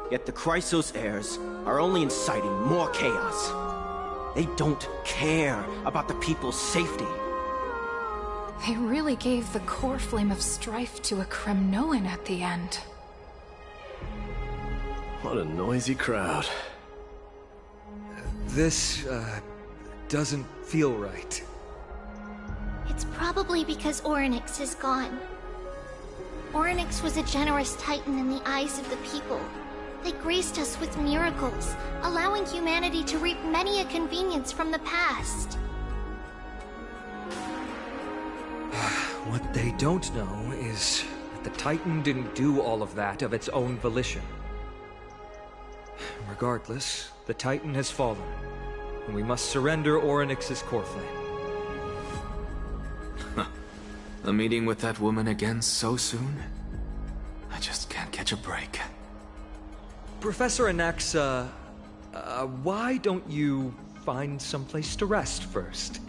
Yet the Chrysos heirs are only inciting more chaos. They don't care about the people's safety. They really gave the core flame of strife to a Kremnoan at the end. What a noisy crowd. This, doesn't feel right. It's probably because Orynyx is gone. Orynyx was a generous titan in the eyes of the people. They graced us with miracles, allowing humanity to reap many a convenience from the past. What they don't know is that the Titan didn't do all of that of its own volition. Regardless, the Titan has fallen, and we must surrender Orynyx's core flame. A meeting with that woman again so soon? I just can't catch a break. Professor Anaxa, why don't you find someplace to rest first?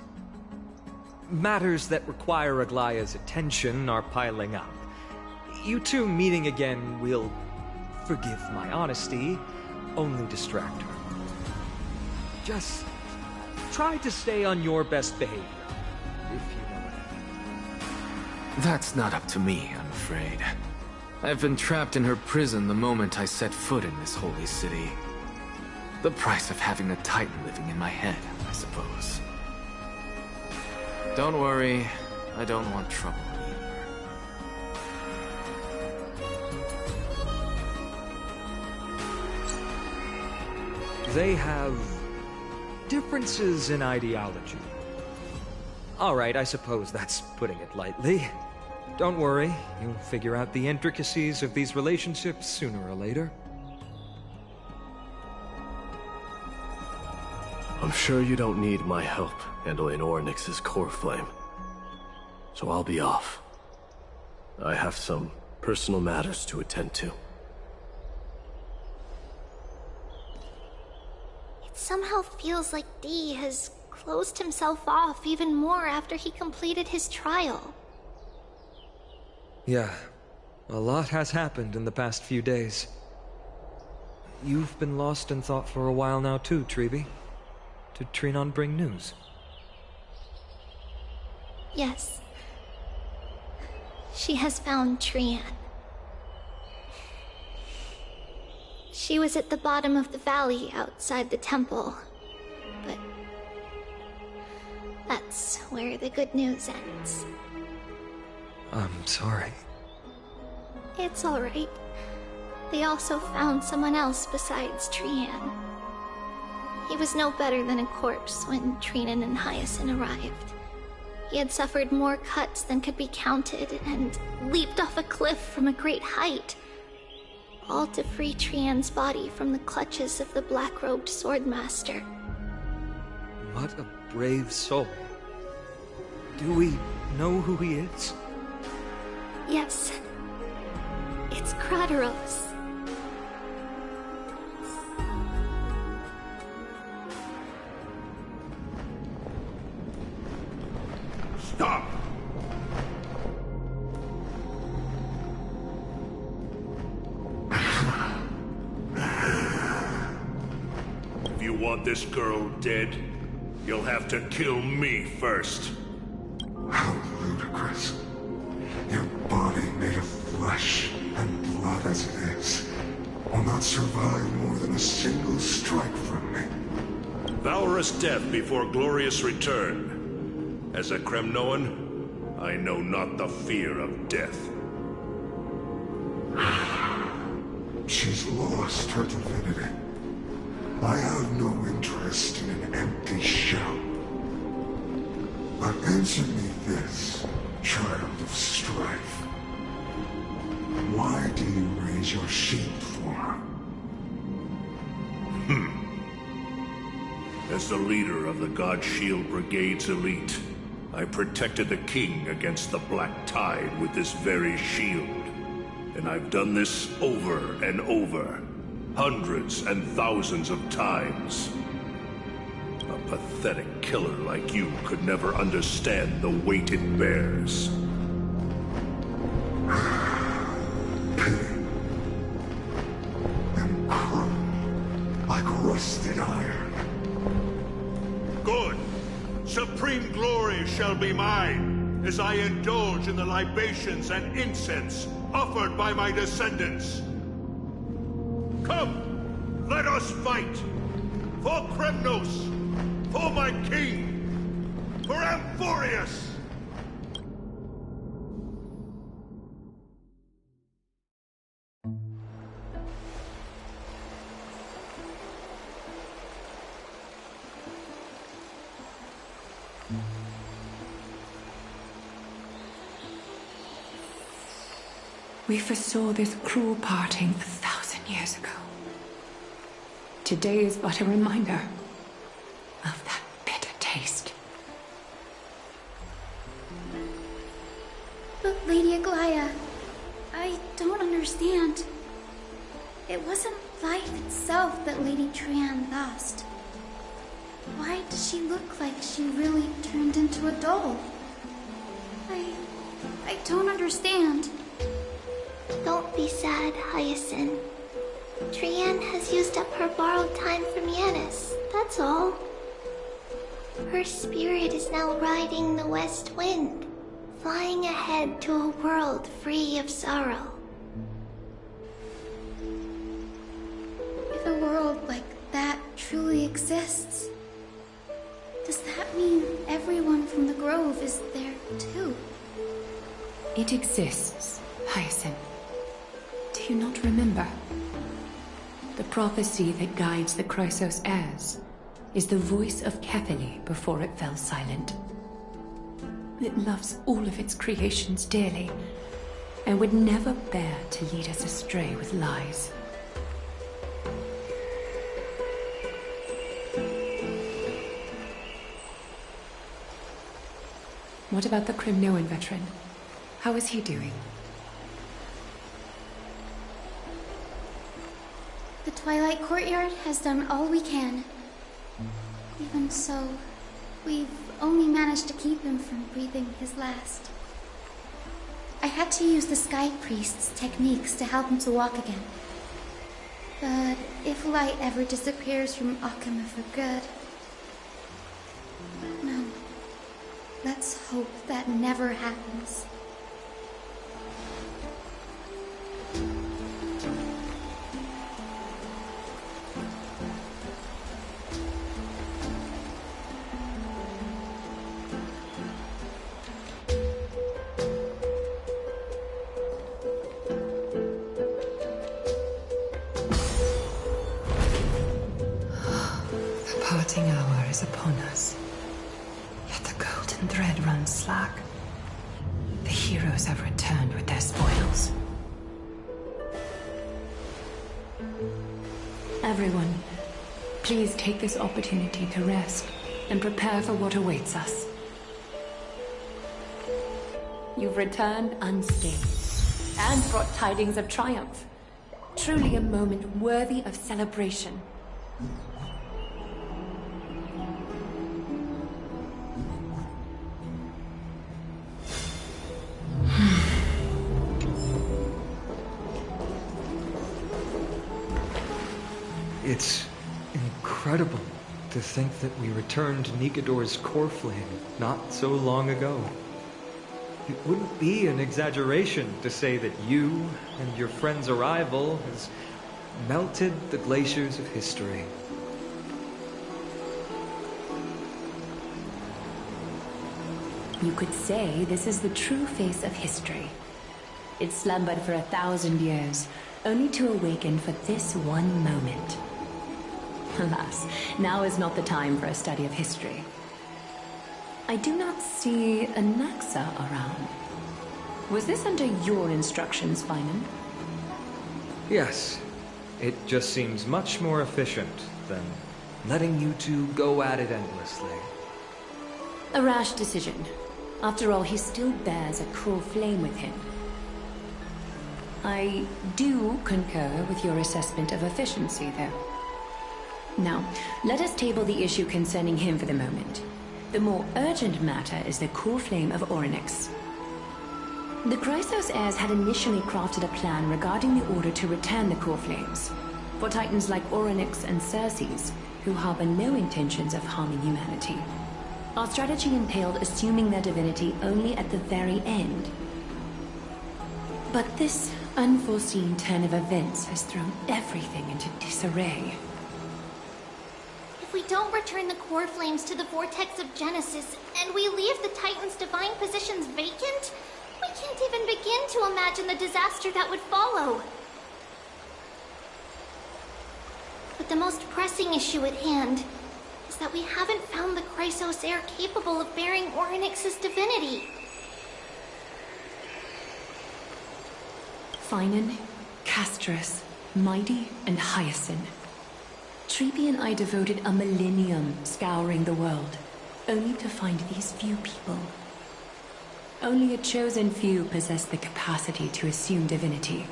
Matters that require Aglaya's attention are piling up. You two meeting again will, forgive my honesty, only distract her. Just try to stay on your best behavior, if you know what I mean. That's not up to me, I'm afraid. I've been trapped in her prison the moment I set foot in this holy city. The price of having a Titan living in my head, I suppose. Don't worry, I don't want trouble either. They have differences in ideology. Alright, I suppose that's putting it lightly. Don't worry, you'll figure out the intricacies of these relationships sooner or later. I'm sure you don't need my help handling Orynyx's core flame. So I'll be off. I have some personal matters to attend to. It somehow feels like D has closed himself off even more after he completed his trial. Yeah, a lot has happened in the past few days. You've been lost in thought for a while now too, Treeby. Did Trinon bring news? Yes. She has found Trian. She was at the bottom of the valley outside the temple, but that's where the good news ends. I'm sorry. It's alright. They also found someone else besides Trian. He was no better than a corpse when Trinan and Hyacinth arrived. He had suffered more cuts than could be counted and leaped off a cliff from a great height, all to free Trian's body from the clutches of the black-robed swordmaster. What a brave soul. Do we know who he is? Yes. It's Krateros. Stop! If you want this girl dead, you'll have to kill me first. How ludicrous. Your body made of flesh and blood as it is will not survive more than a single strike from me. Valorous death before glorious return. As a Kremnoan, I know not the fear of death. She's lost her divinity. I have no interest in an empty shell. But answer me this, child of strife. Why do you raise your shield for her? As the leader of the God Shield Brigade's elite, I protected the king against the Black Tide with this very shield. And I've done this over and over, hundreds and thousands of times. A pathetic killer like you could never understand the weight it bears. Pity. rusted iron. Good. Supreme glory shall be mine, as I indulge in the libations and incense offered by my descendants. Come, let us fight! For Kremnos! For my king! For Amphorius! We foresaw this cruel parting 1,000 years ago. Today is but a reminder of that bitter taste. But Lady Aglaya, I don't understand. It wasn't life itself that Lady Trian lost. Why does she look like she really turned into a doll? I don't understand. Don't be sad, Hyacinth. Trian has used up her borrowed time from Yanis, that's all. Her spirit is now riding the west wind, flying ahead to a world free of sorrow. If a world like that truly exists, does that mean everyone from the Grove is there too? It exists, Hyacinth. Do you not remember? The prophecy that guides the Chrysos heirs is the voice of Kefili before it fell silent. It loves all of its creations dearly, and would never bear to lead us astray with lies. What about the Kremnoan veteran? How is he doing? The Twilight Courtyard has done all we can. Even so, we've only managed to keep him from breathing his last. I had to use the Sky Priest's techniques to help him to walk again. But if light ever disappears from Akama for good... No. Let's hope that never happens. The parting hour is upon us. Yet the golden thread runs slack. The heroes have returned with their spoils. Everyone, please take this opportunity to rest and prepare for what awaits us. You've returned unscathed and brought tidings of triumph. Truly a moment worthy of celebration. It's incredible to think that we returned Nikador's core flame not so long ago. It wouldn't be an exaggeration to say that you and your friend's arrival has melted the glaciers of history. You could say this is the true face of history. It slumbered for 1,000 years, only to awaken for this one moment. Alas, now is not the time for a study of history. I do not see a Naxa around. Was this under your instructions, Finan? Yes, it just seems much more efficient than letting you two go at it endlessly. A rash decision. After all, he still bears a core flame with him. I do concur with your assessment of efficiency, though. Now, let us table the issue concerning him for the moment. The more urgent matter is the core flame of Orynyx. The Chrysos heirs had initially crafted a plan regarding the order to return the core flames. For titans like Orynyx and Circes, who harbor no intentions of harming humanity, our strategy entailed assuming their divinity only at the very end. But this unforeseen turn of events has thrown everything into disarray. If we don't return the core flames to the vortex of Genesis, and we leave the Titan's divine positions vacant, we can't even begin to imagine the disaster that would follow. But the most pressing issue at hand is that we haven't found the Chrysos heir capable of bearing Orynyx's divinity. Finan, Castris, Mighty, and Hyacinth. Treepy and I devoted a millennium scouring the world, only to find these few people. Only a chosen few possess the capacity to assume divinity,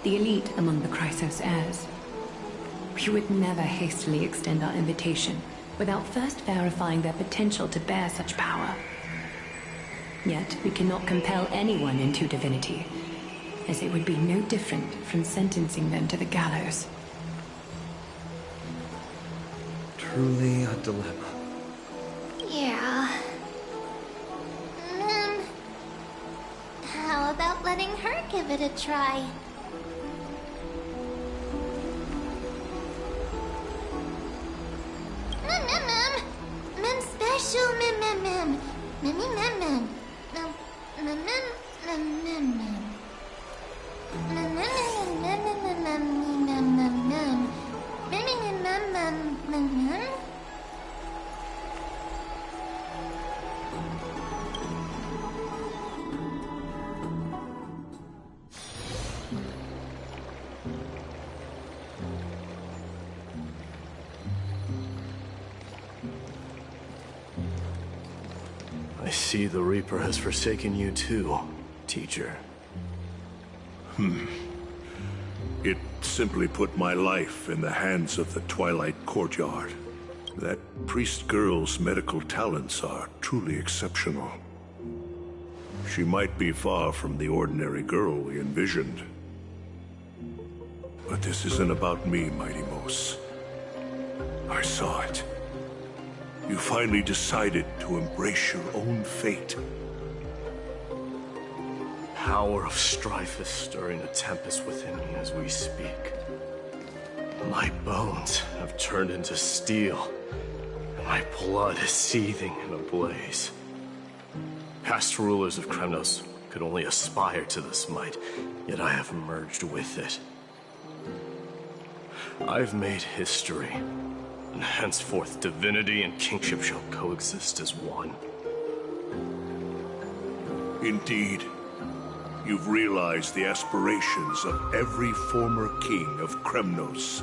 the elite among the Chrysos heirs. We would never hastily extend our invitation without first verifying their potential to bear such power. Yet we cannot compel anyone into divinity, as it would be no different from sentencing them to the gallows. Truly a dilemma. Yeah. How about letting her give it a try? Mem special mem. I see the Reaper has forsaken you too, teacher. It simply put my life in the hands of the Twilight Courtyard. That priest girl's medical talents are truly exceptional. She might be far from the ordinary girl we envisioned. But this isn't about me, Mighty Mos. I saw it. You finally decided to embrace your own fate. Power of strife is stirring a tempest within me as we speak. My bones have turned into steel. My blood is seething in a blaze. Past rulers of Kremnos could only aspire to this might, yet I have merged with it. I've made history, and henceforth divinity and kingship shall coexist as one. Indeed, you've realized the aspirations of every former king of Kremnos.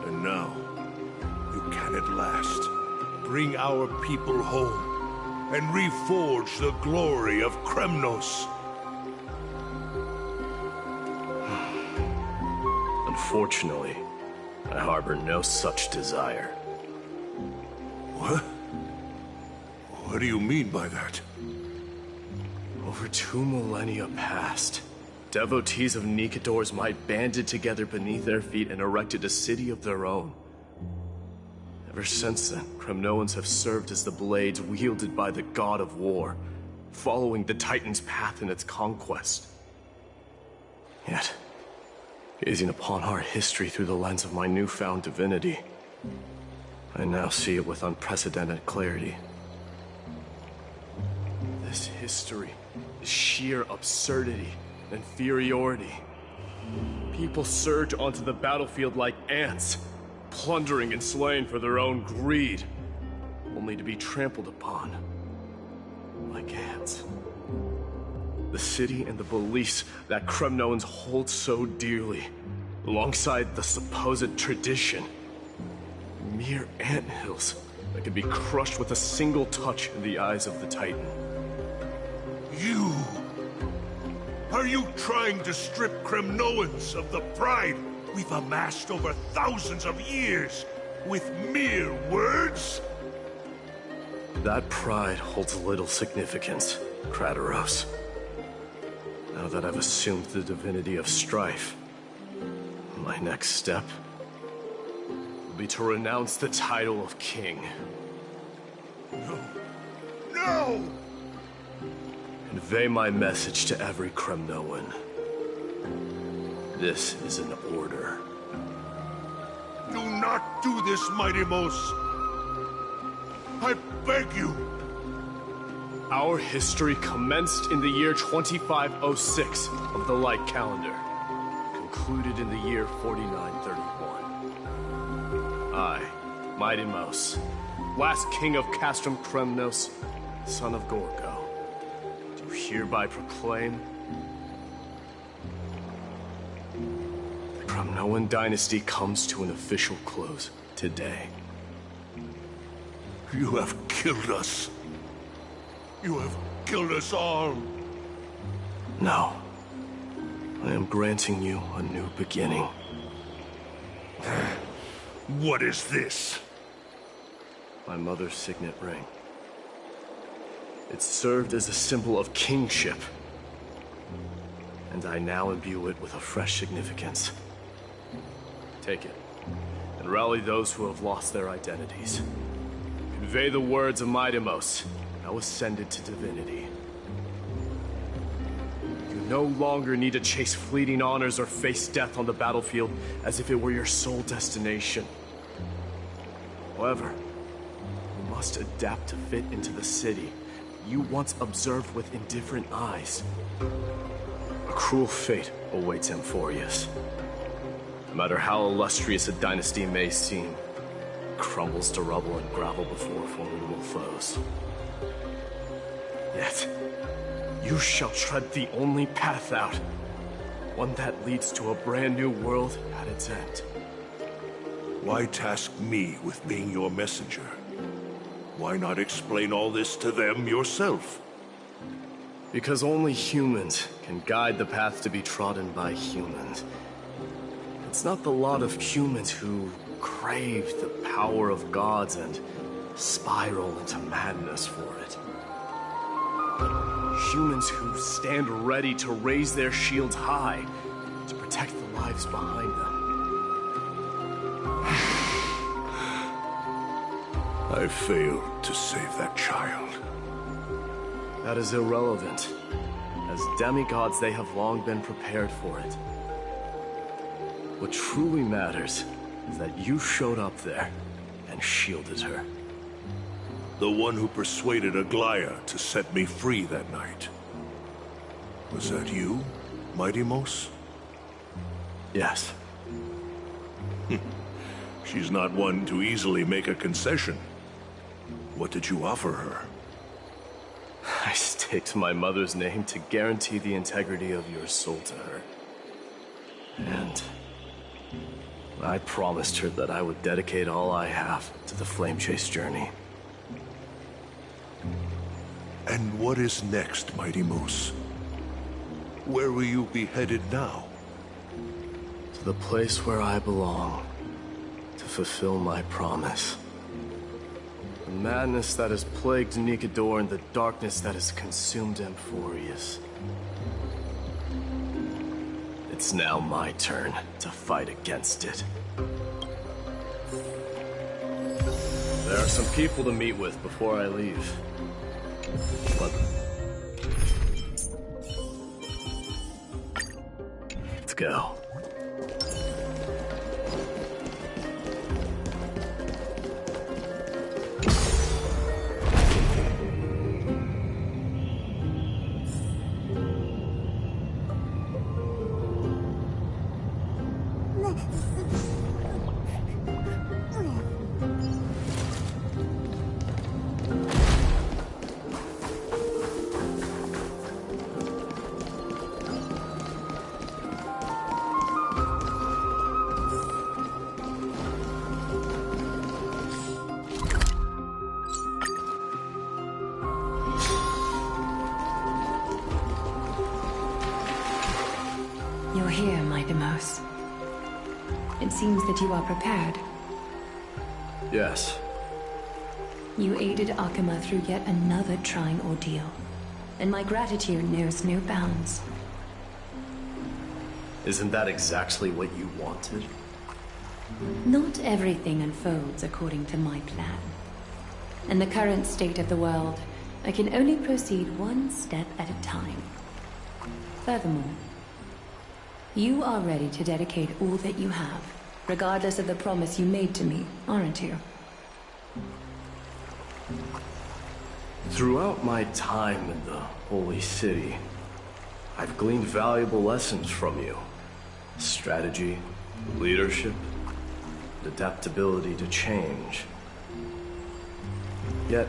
And now, you can at last bring our people home and reforge the glory of Kremnos. Unfortunately, I harbor no such desire. What? What do you mean by that? Over 2 millennia past, devotees of Nikador's might banded together beneath their feet and erected a city of their own. Ever since then, Kremnoans have served as the blades wielded by the god of war, following the Titan's path in its conquest. Yet, gazing upon our history through the lens of my newfound divinity, I now see it with unprecedented clarity. This history is sheer absurdity and inferiority. People surge onto the battlefield like ants, plundering and slaying for their own greed, only to be trampled upon like ants. The city and the beliefs that Kremnoans hold so dearly, alongside the supposed tradition, mere anthills that can be crushed with a single touch in the eyes of the Titan. You! Are you trying to strip Kremnoans of the pride we've amassed over thousands of years with mere words? That pride holds little significance, Kratoros. Now that I've assumed the divinity of strife, My next step will be to renounce the title of king. No! No! Convey my message to every Kremnoan. This is an order. Do not do this, Mighty Mos! I beg you! Our history commenced in the year 2506 of the Light Calendar, concluded in the year 4931. I, Mighty Mos, last king of Castrum Kremnos, son of Gorgo, do hereby proclaim the Kremnoan dynasty comes to an official close today. You have killed us. You have killed us all. No. I am granting you a new beginning. What is this? My mother's signet ring. It served as a symbol of kingship. And I now imbue it with a fresh significance. Take it, and rally those who have lost their identities. Convey the words of Mighty Mos, now ascended to divinity. You no longer need to chase fleeting honors or face death on the battlefield as if it were your sole destination. However, you must adapt to fit into the city you once observed with indifferent eyes. A cruel fate awaits Amphorius. No matter how illustrious a dynasty may seem, it crumbles to rubble and gravel before formidable foes. Yet, you shall tread the only path out, one that leads to a brand new world at its end. Why task me with being your messenger? Why not explain all this to them yourself? Because only humans can guide the path to be trodden by humans. It's not the lot of humans who crave the power of gods and spiral into madness for it. Humans who stand ready to raise their shields high to protect the lives behind them. I failed to save that child. That is irrelevant. As demigods, they have long been prepared for it. What truly matters is that you showed up there and shielded her. The one who persuaded Aglaya to set me free that night. Was that you, Mighty Mos? Yes. She's not one to easily make a concession. What did you offer her? I staked my mother's name to guarantee the integrity of your soul to her. And I promised her that I would dedicate all I have to the Flame Chase journey. And what is next, Mighty Mos? Where will you be headed now? To the place where I belong, to fulfill my promise. The madness that has plagued Nikador and the darkness that has consumed Amphorius. It's now my turn to fight against it. There are some people to meet with before I leave. But let's go. You're here, Mighty Mos. It seems that you are prepared. Yes. You aided Akama through yet another trying ordeal, and my gratitude knows no bounds. Isn't that exactly what you wanted? Not everything unfolds according to my plan. In the current state of the world, I can only proceed one step at a time. Furthermore, you are ready to dedicate all that you have, regardless of the promise you made to me, aren't you? Throughout my time in the Holy City, I've gleaned valuable lessons from you. Strategy, leadership, adaptability to change. Yet,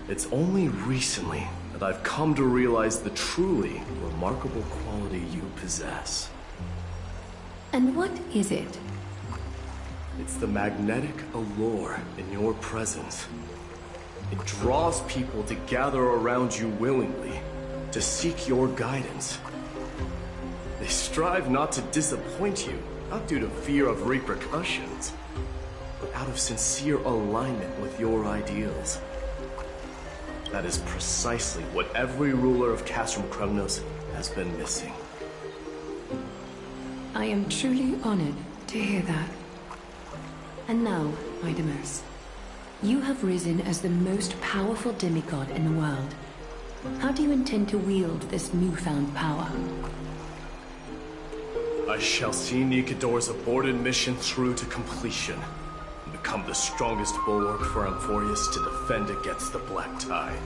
it's only recently that I've come to realize the truly remarkable quality you possess. And what is it? It's the magnetic allure in your presence. It draws people to gather around you willingly, to seek your guidance. They strive not to disappoint you, not due to fear of repercussions, but out of sincere alignment with your ideals. That is precisely what every ruler of Castrum Kremnos has been missing. I am truly honored to hear that. And now, Idamos, you have risen as the most powerful demigod in the world. How do you intend to wield this newfound power? I shall see Nikador's aborted mission through to completion, and become the strongest bulwark for Amphorius to defend against the Black Tide.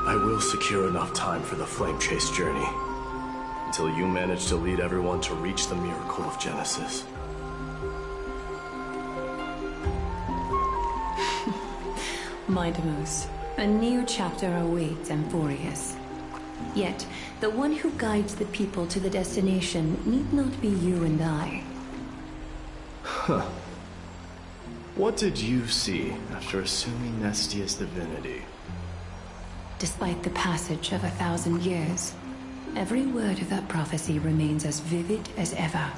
I will secure enough time for the Flame Chase journey, until you manage to lead everyone to reach the miracle of Genesis. Idamos, a new chapter awaits Amphorius. Yet, the one who guides the people to the destination need not be you and I. Huh. What did you see after assuming Nestia's divinity? Despite the passage of 1,000 years, every word of that prophecy remains as vivid as ever.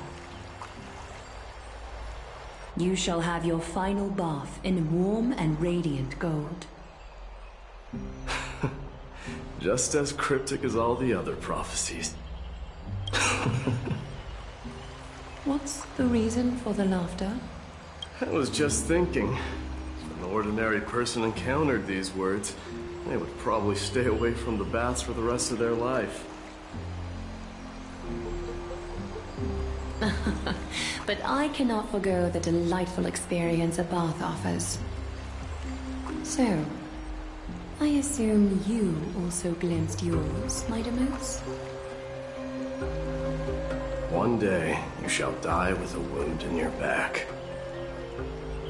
You shall have your final bath in warm and radiant gold. Just as cryptic as all the other prophecies. What's the reason for the laughter? I was just thinking, if an ordinary person encountered these words, they would probably stay away from the baths for the rest of their life. But I cannot forgo the delightful experience a bath offers. So, I assume you also glimpsed yours, Idamos? One day, you shall die with a wound in your back.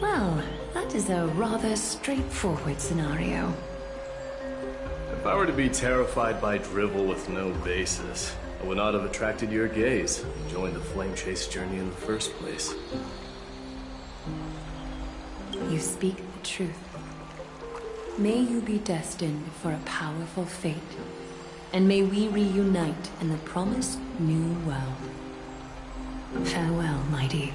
Well, that is a rather straightforward scenario. If I were to be terrified by drivel with no basis, I would not have attracted your gaze and joined the Flame Chase journey in the first place. You speak the truth. May you be destined for a powerful fate, and may we reunite in the promised new world. Farewell, mighty.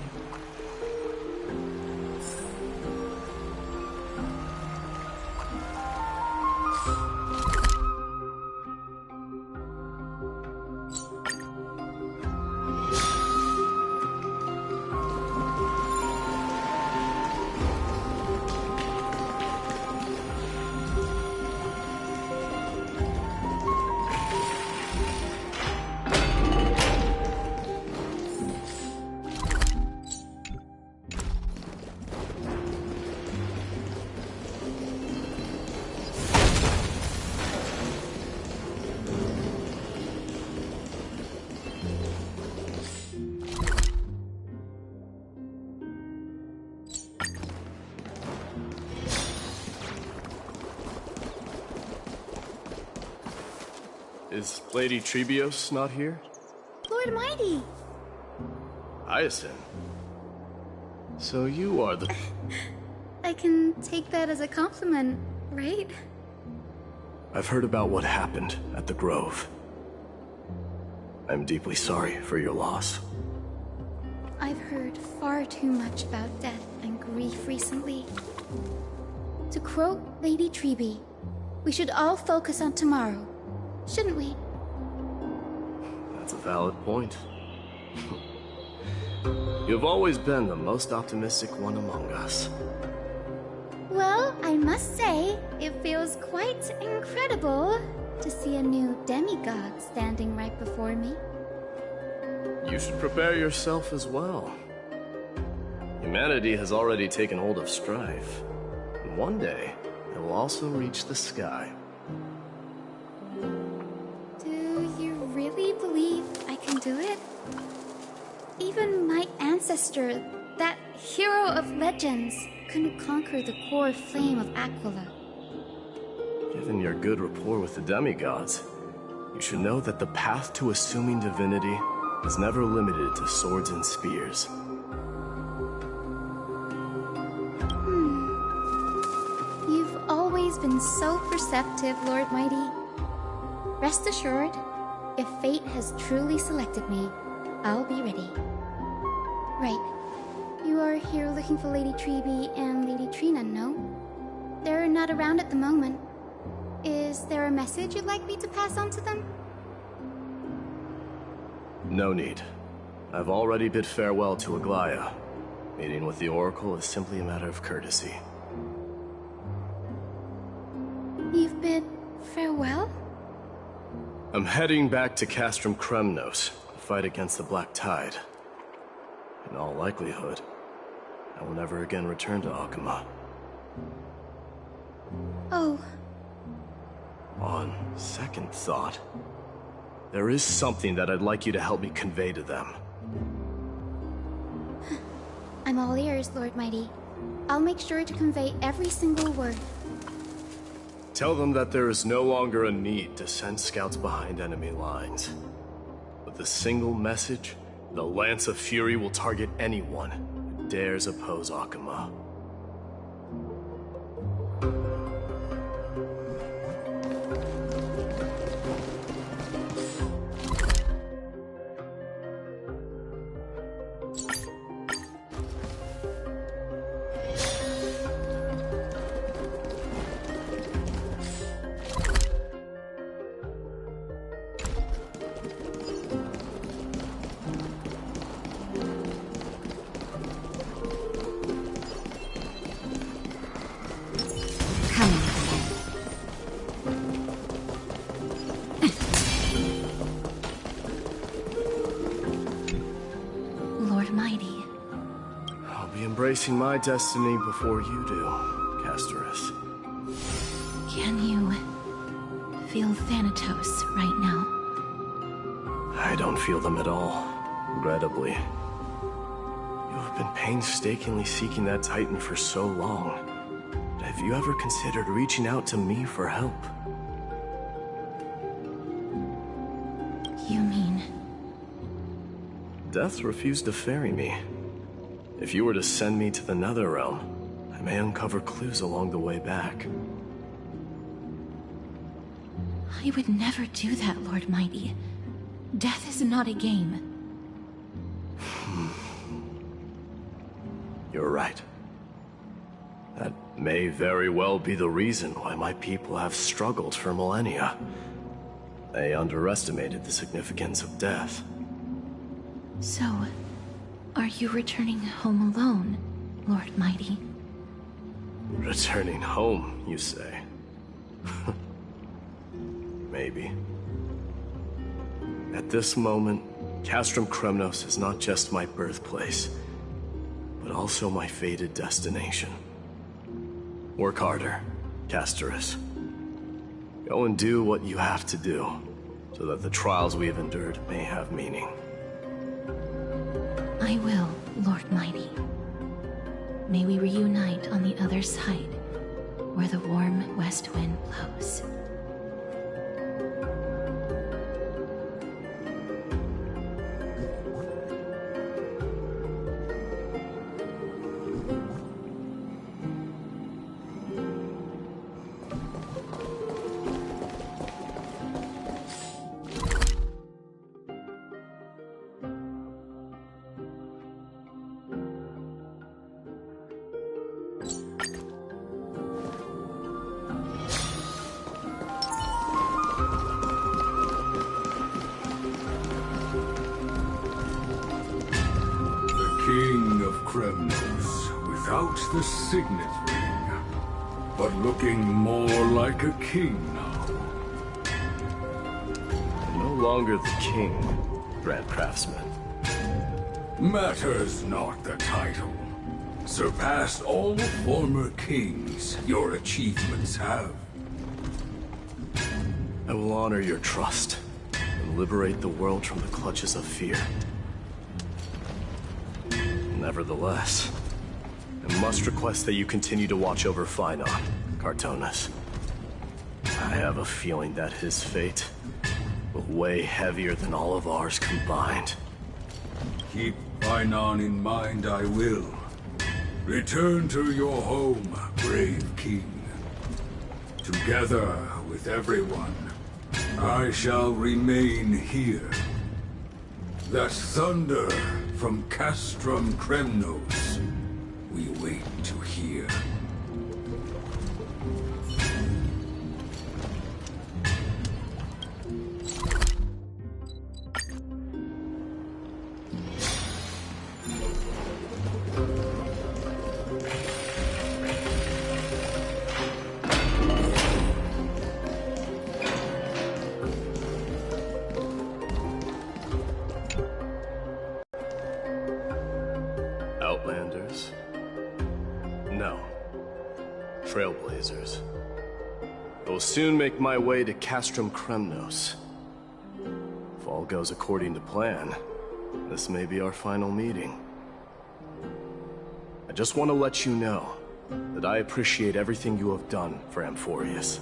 Is Lady Trebios not here? Lord Mighty! Hyacinth. So you are the... I can take that as a compliment, right? I've heard about what happened at the Grove. I'm deeply sorry for your loss. I've heard far too much about death and grief recently. To quote Lady Trebi, we should all focus on tomorrow, shouldn't we? Valid point. You've always been the most optimistic one among us. Well, I must say, it feels quite incredible to see a new demigod standing right before me. You should prepare yourself as well. Humanity has already taken hold of strife, and one day it will also reach the sky. Do you really believe I can do it? Even my ancestor, that hero of legends, couldn't conquer the core flame of Aquila. Given your good rapport with the demigods, you should know that the path to assuming divinity is never limited to swords and spears. You've always been so perceptive, Lord Mighty. Rest assured, if fate has truly selected me, I'll be ready. Right. You are here looking for Lady Treby and Lady Trina, no? They're not around at the moment. Is there a message you'd like me to pass on to them? No need. I've already bid farewell to Aglaya. Meeting with the Oracle is simply a matter of courtesy. You've bid farewell? I'm heading back to Castrum Kremnos to fight against the Black Tide. In all likelihood, I will never again return to Akuma. Oh. On second thought, there is something that I'd like you to help me convey to them. I'm all ears, Lord Mighty. I'll make sure to convey every single word. Tell them that there is no longer a need to send scouts behind enemy lines. With a single message, the Lance of Fury will target anyone who dares oppose Akuma. Embracing my destiny before you do, Casterus. Can you feel Thanatos right now? I don't feel them at all, regrettably. You have been painstakingly seeking that Titan for so long. But have you ever considered reaching out to me for help? You mean? Death refused to ferry me. If you were to send me to the Netherrealm, I may uncover clues along the way back. I would never do that, Lord Mighty. Death is not a game. You're right. That may very well be the reason why my people have struggled for millennia. They underestimated the significance of death. So, are you returning home alone, Lord Mighty? Returning home, you say? Maybe. At this moment, Castrum Kremnos is not just my birthplace, but also my fated destination. Work harder, Casterus. Go and do what you have to do, so that the trials we have endured may have meaning. I will, Lord Mighty. May we reunite on the other side, where the warm west wind blows. without the signet ring, but looking more like a king now. No longer the king, Grand Craftsman. Matters not the title. Surpassed all former kings your achievements have. I will honor your trust and liberate the world from the clutches of fear. Nevertheless, I must request that you continue to watch over Phainon, Cartonis. I have a feeling that his fate will weigh heavier than all of ours combined. Keep Phainon in mind, I will. Return to your home, brave king. Together with everyone, I shall remain here. That thunder from Castrum Kremnos we wait to hear. Outlanders? No. Trailblazers. I will soon make my way to Castrum Kremnos. If all goes according to plan, this may be our final meeting. I just want to let you know that I appreciate everything you have done for Amphorius.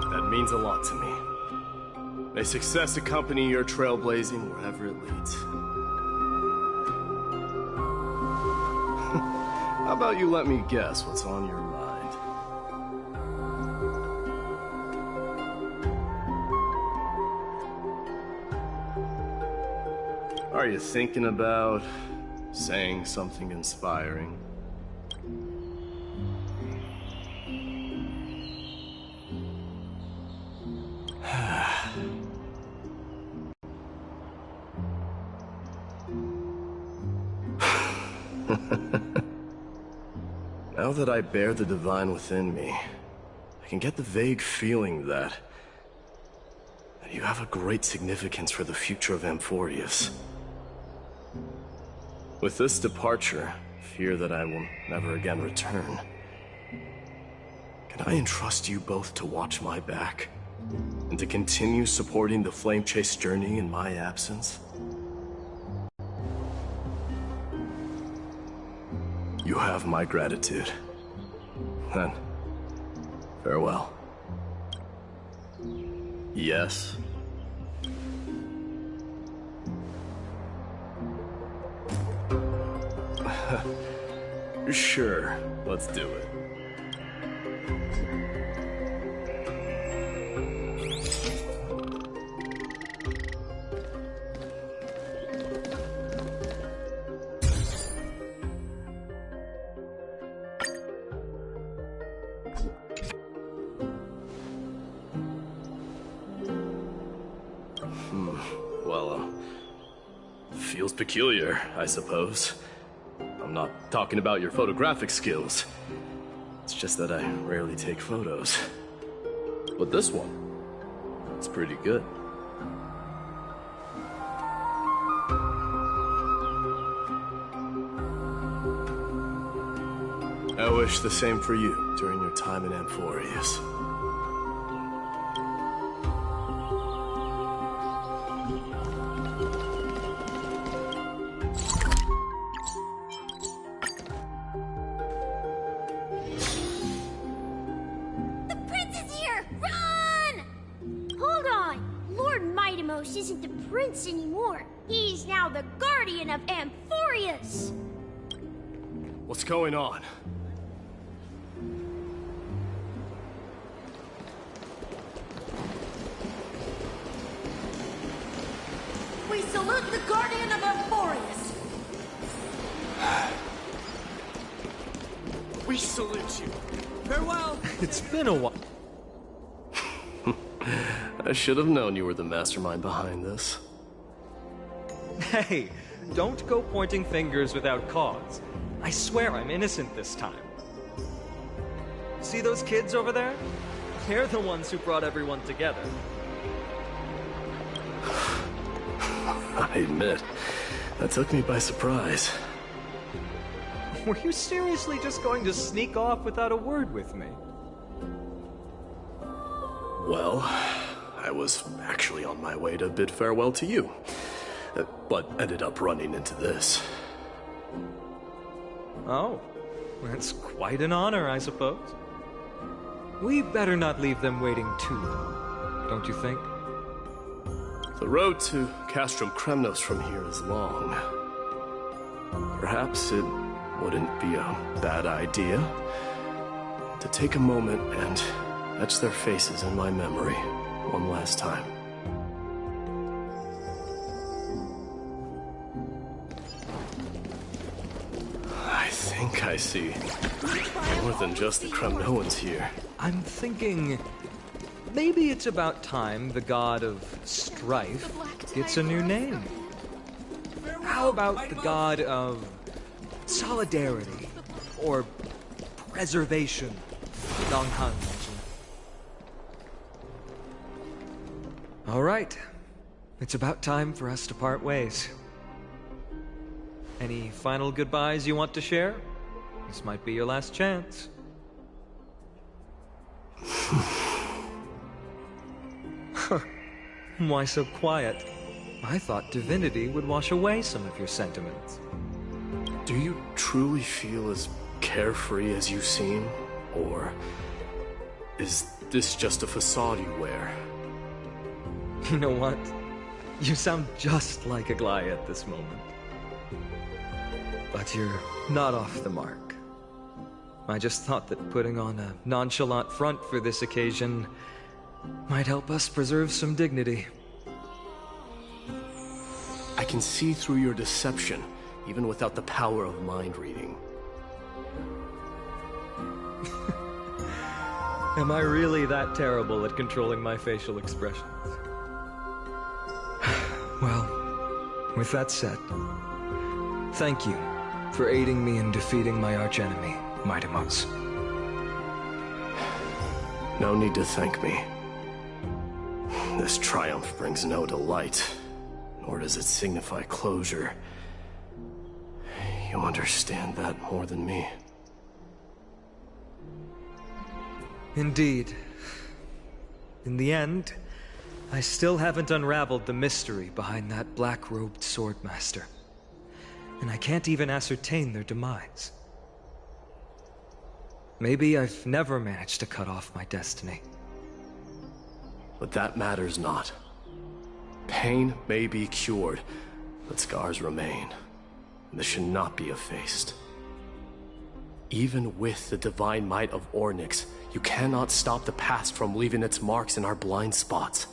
That means a lot to me. May success accompany your trailblazing wherever it leads. How about you let me guess what's on your mind? Are you thinking about saying something inspiring? Now that I bear the divine within me, I can get the vague feeling that you have a great significance for the future of Amphorius. With this departure, fear that I will never again return. Can I entrust you both to watch my back and to continue supporting the Flame Chase journey in my absence? You have my gratitude. Then, farewell. Yes? Sure, let's do it. Feels peculiar, I suppose. I'm not talking about your photographic skills. It's just that I rarely take photos. But this one, it's pretty good. I wish the same for you during your time in Amphorius. Isn't the prince anymore. He's now the guardian of Amphorius. What's going on? We salute the guardian of Amphorius. We salute you. Farewell. It's been a while. I should have known you were the mastermind behind this. Hey, don't go pointing fingers without cause. I swear I'm innocent this time. See those kids over there? They're the ones who brought everyone together. I admit, that took me by surprise. Were you seriously just going to sneak off without a word with me? Well, I was actually on my way to bid farewell to you, but ended up running into this. Oh, that's quite an honor, I suppose. We better not leave them waiting too long, don't you think? The road to Castrum Kremnos from here is long. Perhaps it wouldn't be a bad idea to take a moment and etch their faces in my memory one last time. I think I see more than just the Kremnoans here. I'm thinking maybe it's about time the god of strife gets a new name. How about the god of solidarity or preservation? All right, it's about time for us to part ways. Any final goodbyes you want to share? This might be your last chance. Why so quiet? I thought divinity would wash away some of your sentiments. Do you truly feel as carefree as you seem? Or is this just a facade you wear? You know what? You sound just like Aglaia at this moment. But you're not off the mark. I just thought that putting on a nonchalant front for this occasion might help us preserve some dignity. I can see through your deception, even without the power of mind reading. Am I really that terrible at controlling my facial expressions? Well, with that said, thank you for aiding me in defeating my archenemy, Mightimos. No need to thank me. This triumph brings no delight, nor does it signify closure. You understand that more than me. Indeed. In the end, I still haven't unraveled the mystery behind that black-robed swordmaster. And I can't even ascertain their demise. Maybe I've never managed to cut off my destiny. But that matters not. Pain may be cured, but scars remain. And this should not be effaced. Even with the divine might of Ornyx, you cannot stop the past from leaving its marks in our blind spots.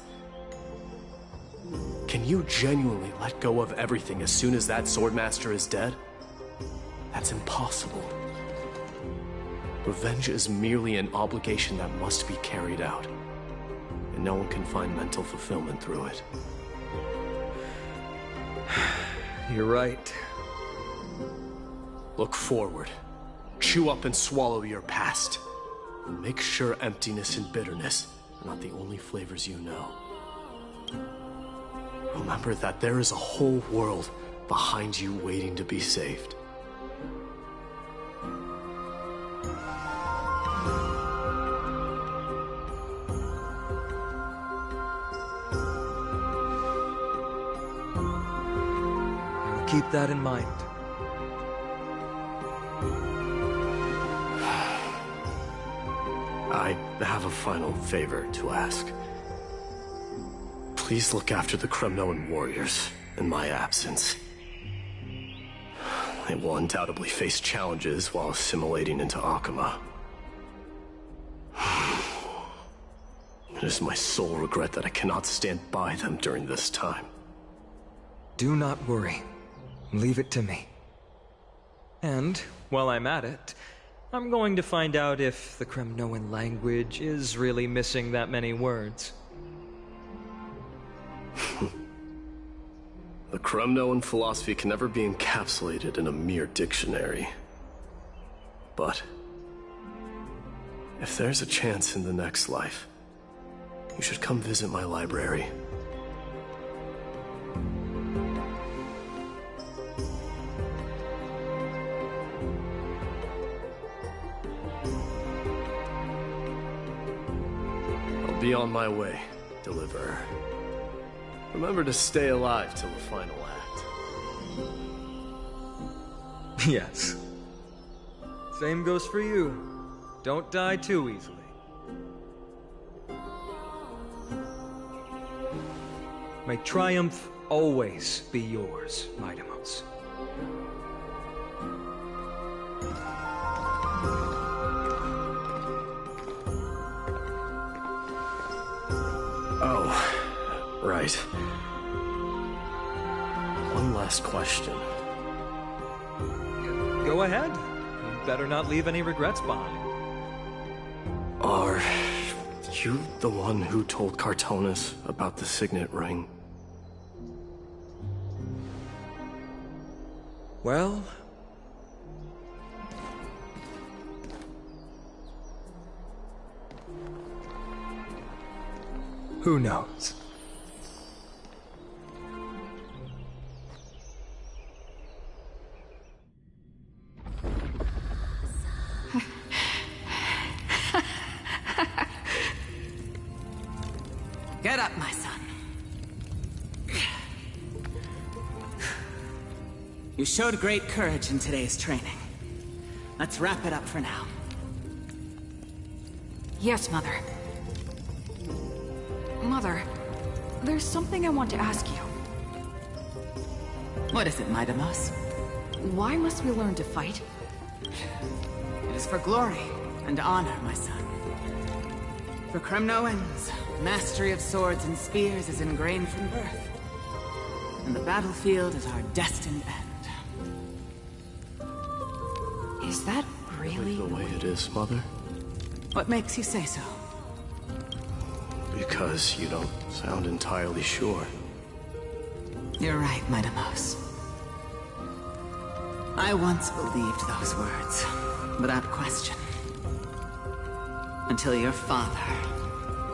Can you genuinely let go of everything as soon as that swordmaster is dead? That's impossible. Revenge is merely an obligation that must be carried out, and no one can find mental fulfillment through it. You're right. Look forward. Chew up and swallow your past. And make sure emptiness and bitterness are not the only flavors you know. Remember that there is a whole world behind you waiting to be saved. I'll keep that in mind. I have a final favor to ask. Please look after the Kremnoan warriors in my absence. They will undoubtedly face challenges while assimilating into Akama. It is my sole regret that I cannot stand by them during this time. Do not worry. Leave it to me. And, while I'm at it, I'm going to find out if the Kremnoan language is really missing that many words. The Kremnoan philosophy can never be encapsulated in a mere dictionary. But if there's a chance in the next life, you should come visit my library. I'll be on my way, Deliverer. Remember to stay alive till the final act. Yes. Same goes for you. Don't die too easily. May triumph always be yours, Midamos. Oh, right. One last question. Go ahead. You better not leave any regrets behind. Are you the one who told Cartonis about the signet ring? Well... who knows? Get up, my son. You showed great courage in today's training. Let's wrap it up for now. Yes, Mother. Mother, there's something I want to ask you. What is it, Midamos? Why must we learn to fight? It is for glory and honor, my son. For Kremnoans, mastery of swords and spears is ingrained from birth. And the battlefield is our destined end. Is that really the way it is, Mother? What makes you say so? Because you don't sound entirely sure. You're right, Midamos. I once believed those words, without question. Until your father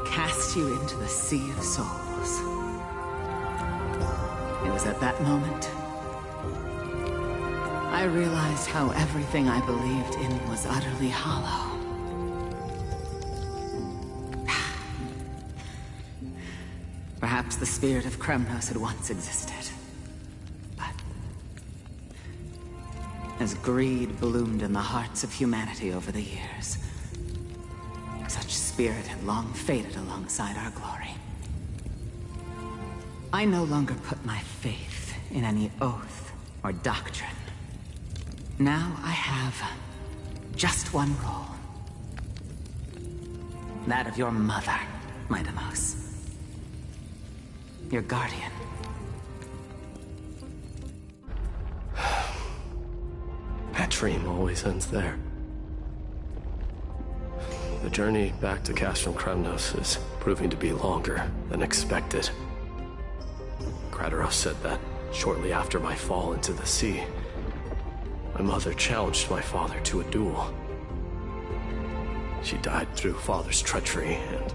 cast you into the Sea of Souls. It was at that moment I realized how everything I believed in was utterly hollow. Perhaps the spirit of Kremnos had once existed. But as greed bloomed in the hearts of humanity over the years, such spirit had long faded alongside our glory. I no longer put my faith in any oath or doctrine. Now I have just one role. That of your mother, Midamos. Your guardian. That dream always ends there. The journey back to Castrum Kremnos is proving to be longer than expected. Krateros said that shortly after my fall into the sea, my mother challenged my father to a duel. She died through father's treachery, and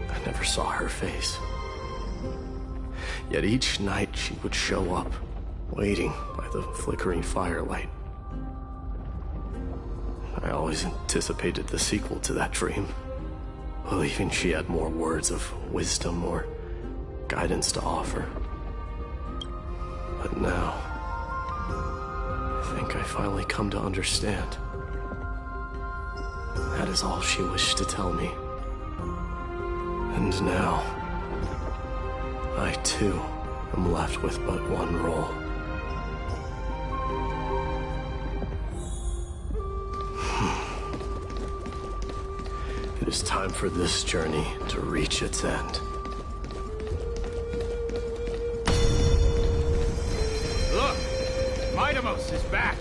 I never saw her face. Yet each night she would show up, waiting by the flickering firelight. I always anticipated the sequel to that dream, believing she had more words of wisdom or guidance to offer. But now, I think I finally come to understand. That is all she wished to tell me. And now, I too am left with but one role. It is time for this journey to reach its end. Look! Midamos is back!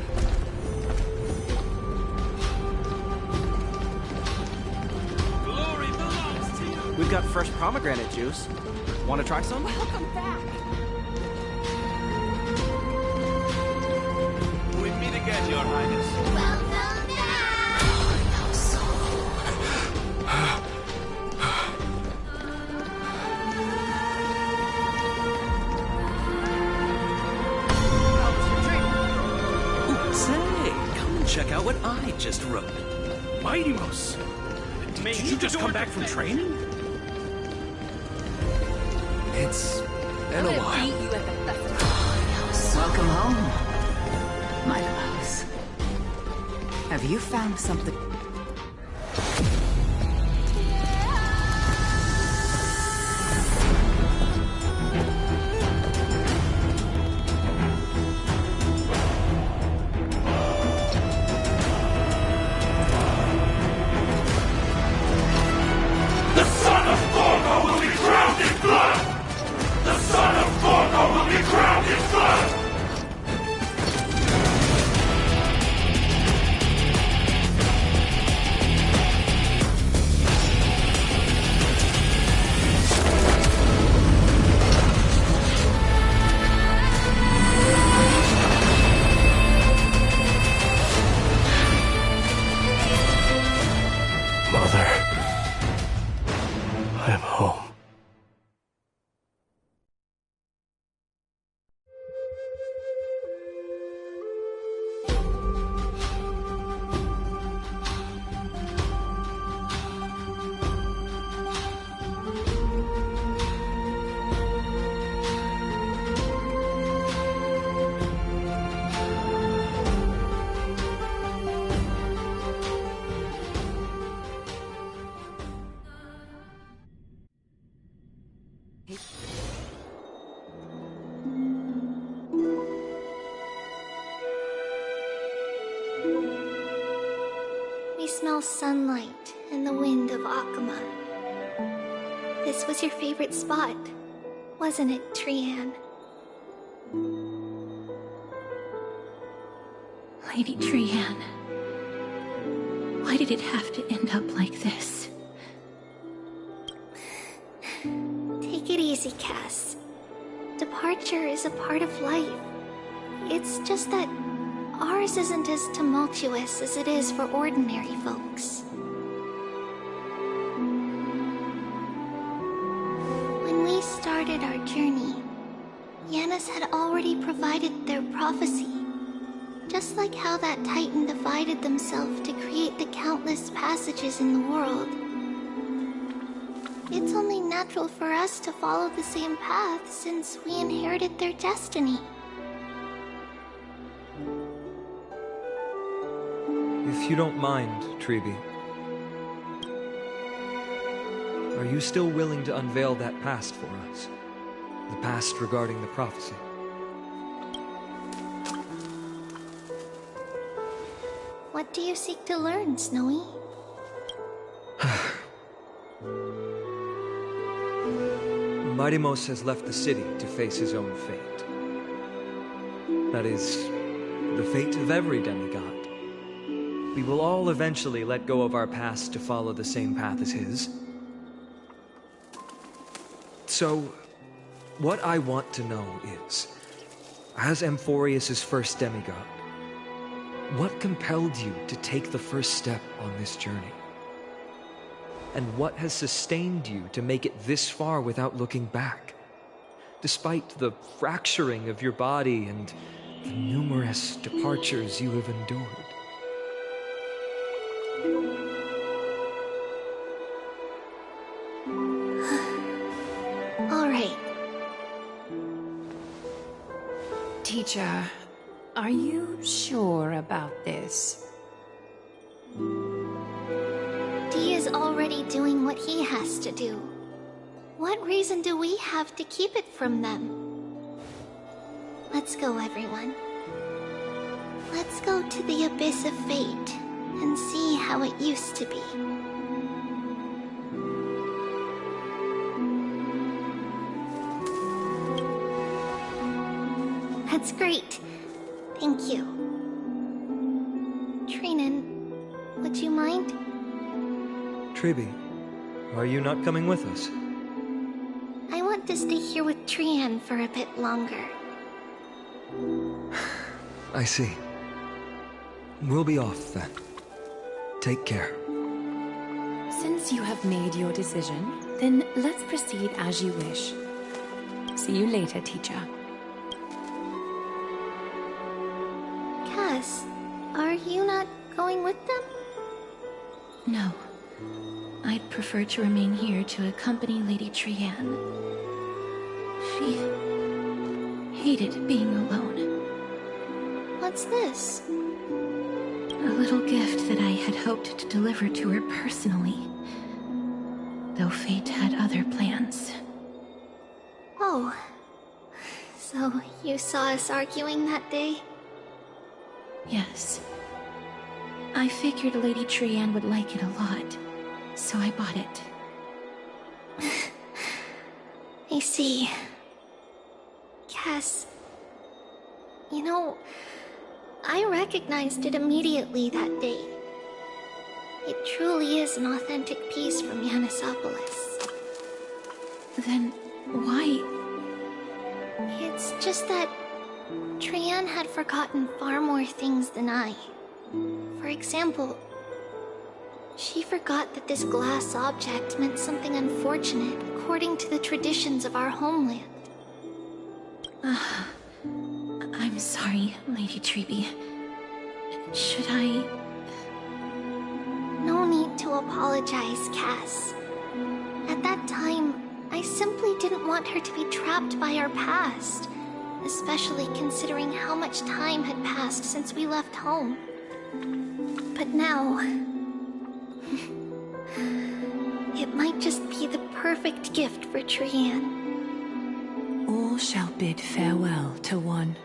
Glory belongs to you! We've got fresh pomegranate juice. Want to try some? Welcome back! ahead, Your Highness. Welcome Ooh, say, come and check out what I just wrote. Mighty-Mos! Did you just come back from training? It's been a while. Welcome home, my loves. Have you found something? The son of Gorgo will be drowned in blood! The son of Gorgo will be drowned in blood! Mother. I am home. We smell sunlight and the wind of Akuma. This was your favorite spot, wasn't it, Trian? Lady Trian, why did it have to end up like this? Take it easy, Cass. Departure is a part of life. It's just that ours isn't as tumultuous as it is for ordinary folks. When we started our journey, Yanis had already provided their prophecy. Just like how that Titan divided themselves to create the countless passages in the world. It's only natural for us to follow the same path since we inherited their destiny. If you don't mind, Treeby, are you still willing to unveil that past for us? The past regarding the prophecy? What do you seek to learn, Snowy? Mighty-Mos has left the city to face his own fate. That is, the fate of every demigod. We will all eventually let go of our past to follow the same path as his. So, what I want to know is, as Amphorius' first demigod, what compelled you to take the first step on this journey? And what has sustained you to make it this far without looking back? Despite the fracturing of your body and the numerous departures you have endured. All right. Teacher, are you sure about this? Dee is already doing what he has to do. What reason do we have to keep it from them? Let's go, everyone. Let's go to the Abyss of Fate and see how it used to be. That's great. Thank you. Trinan, would you mind? Treeby, are you not coming with us? I want to stay here with Trian for a bit longer. I see. We'll be off then. Take care. Since you have made your decision, then let's proceed as you wish. See you later, teacher. Cass, are you not going with them? No. I'd prefer to remain here to accompany Lady Trianne. She hated being alone. What's this? A little gift that I had hoped to deliver to her personally, though fate had other plans. Oh. So you saw us arguing that day? Yes. I figured Lady Trianne would like it a lot, so I bought it. I see. Cass, you know, I recognized it immediately that day. It truly is an authentic piece from Yanisopolis. Then why? It's just that Trianne had forgotten far more things than I. For example, she forgot that this glass object meant something unfortunate according to the traditions of our homeland. I'm sorry, Lady Treby. Should I... No need to apologize, Cass. At that time, I simply didn't want her to be trapped by our past, especially considering how much time had passed since we left home. But now... it might just be the perfect gift for Trianne. All shall bid farewell to one,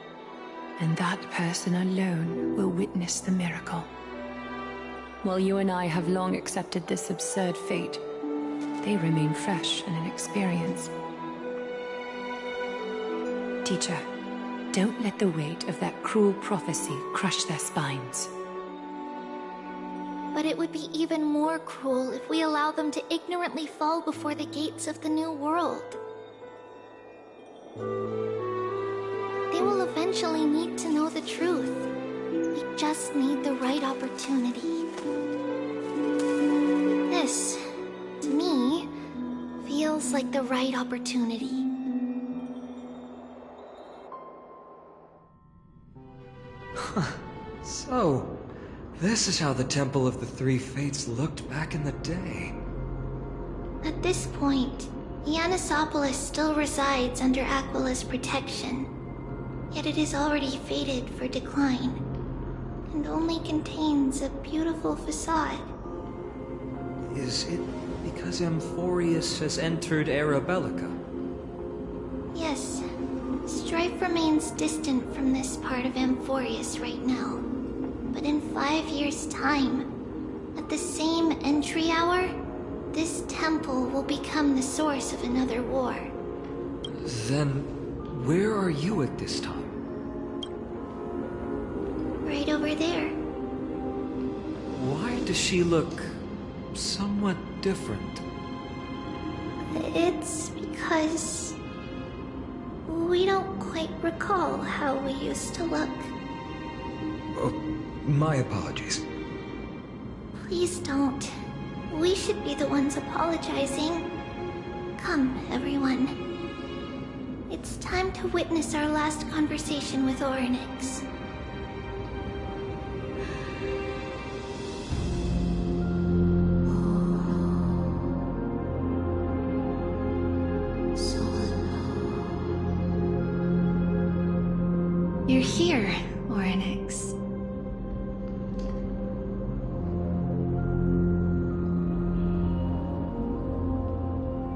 and that person alone will witness the miracle. While you and I have long accepted this absurd fate, they remain fresh and inexperienced. Teacher, don't let the weight of that cruel prophecy crush their spines. But it would be even more cruel if we allow them to ignorantly fall before the gates of the new world. They will eventually need to know the truth. We just need the right opportunity. This, to me, feels like the right opportunity. So, this is how the Temple of the Three Fates looked back in the day. At this point, Yanisopolis still resides under Aquila's protection. Yet it is already fated for decline, and only contains a beautiful facade. Is it because Amphorius has entered Arabellica? Yes, strife remains distant from this part of Amphorius right now. But in 5 years' time, at the same entry hour, this temple will become the source of another war. Then, where are you at this time? Right over there. Why does she look somewhat different? It's because we don't quite recall how we used to look. Oh, my apologies. Please don't. We should be the ones apologizing. Come, everyone. It's time to witness our last conversation with Orynyx. You're here, Orynyx.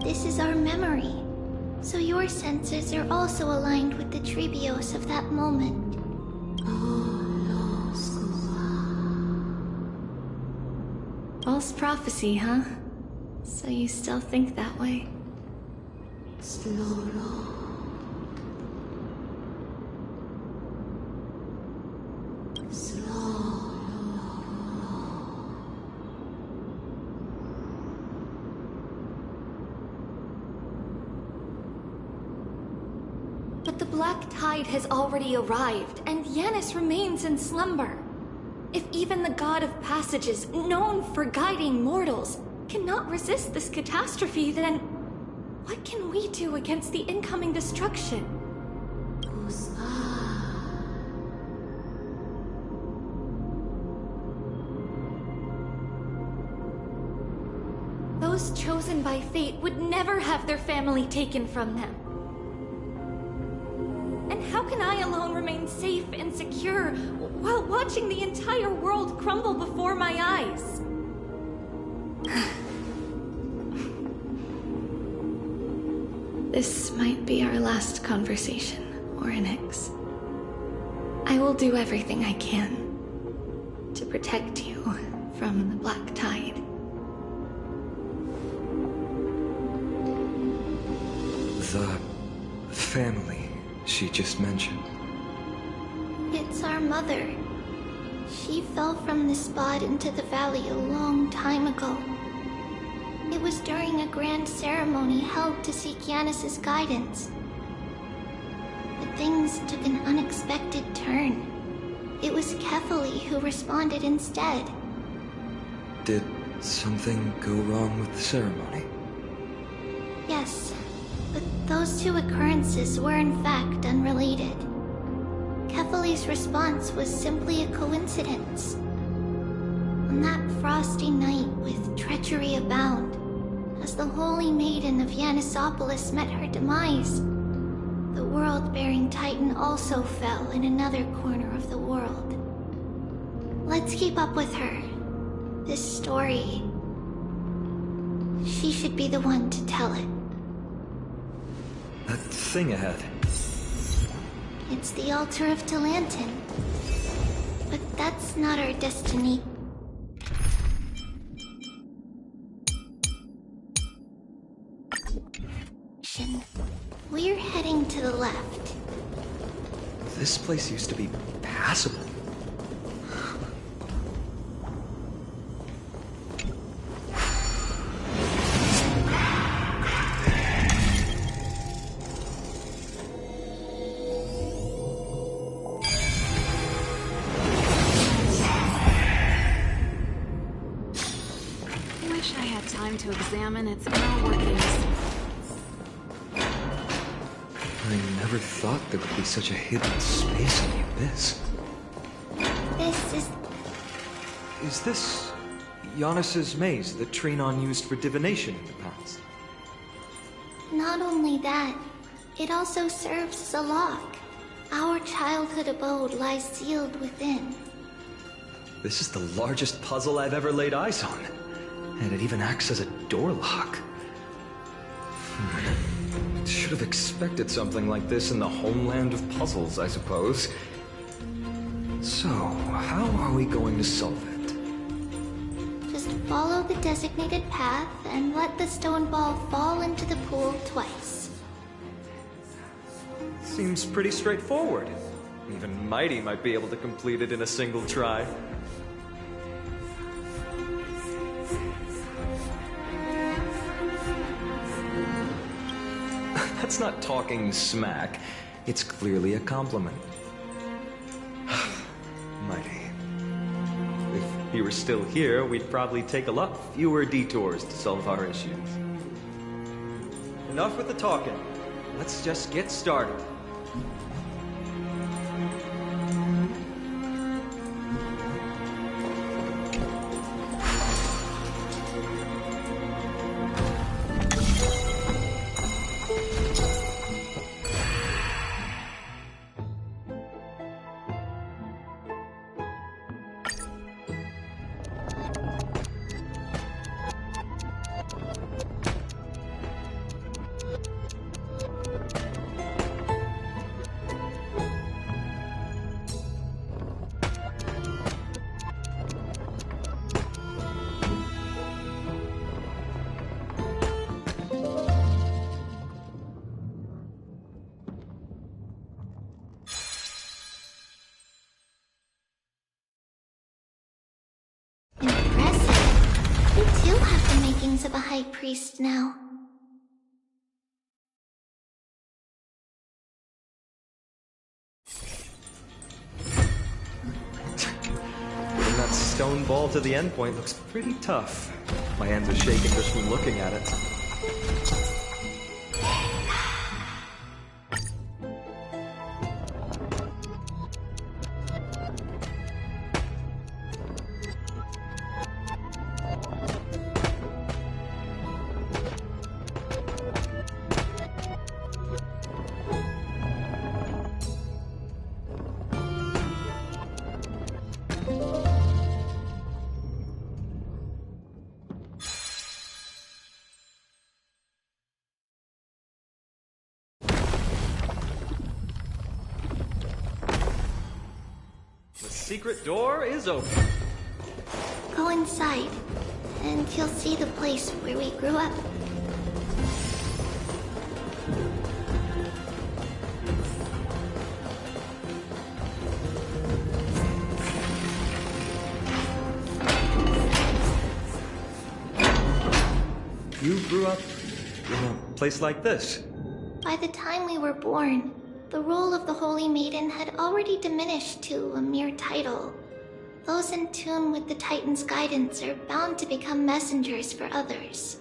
This is our memory, so your senses are also aligned with the Trebios of that moment. False prophecy, huh? So you still think that way? But the Black Tide has already arrived, and Yanis remains in slumber. If even the god of passages, known for guiding mortals, cannot resist this catastrophe, then what can we do against the incoming destruction? Those chosen by fate would never have their family taken from them. And how can I alone remain safe and secure while watching the entire world crumble before my eyes? This might be our last conversation, Orynyx. I will do everything I can to protect you from the Black Tide. The family she just mentioned. It's our mother. She fell from this spot into the valley a long time ago. It was during a grand ceremony held to seek Yanis's guidance. But things took an unexpected turn. It was Kefali who responded instead. Did something go wrong with the ceremony? Yes, but those two occurrences were in fact unrelated. Kefali's response was simply a coincidence. On that frosty night with treachery abound, as the Holy Maiden of Yanisopolis met her demise, the world-bearing Titan also fell in another corner of the world. Let's keep up with her. This story... she should be the one to tell it. That thing ahead. It's the altar of Talantin. But that's not our destiny. We're heading to the left. This place used to be passable. Wish I had time to examine its inner workings. I never thought there could be such a hidden space in the abyss. This is... Is this Yanis's maze that Trinon used for divination in the past? Not only that, it also serves as a lock. Our childhood abode lies sealed within. This is the largest puzzle I've ever laid eyes on. And it even acts as a door lock. Should have expected something like this in the homeland of puzzles, I suppose. So, how are we going to solve it? Just follow the designated path and let the stone ball fall into the pool twice. Seems pretty straightforward. Even Mighty might be able to complete it in a single try. That's not talking smack. It's clearly a compliment. Mighty. If he were still here, we'd probably take a lot fewer detours to solve our issues. Enough with the talking. Let's just get started. Of a high priest now. stone ball to the endpoint looks pretty tough. My hands are shaking just from looking at it. The secret door is open. Go inside, and you'll see the place where we grew up. You grew up in a place like this? By the time we were born, the role of the Holy Maiden had already diminished to a mere title. Those in tune with the Titan's guidance are bound to become messengers for others.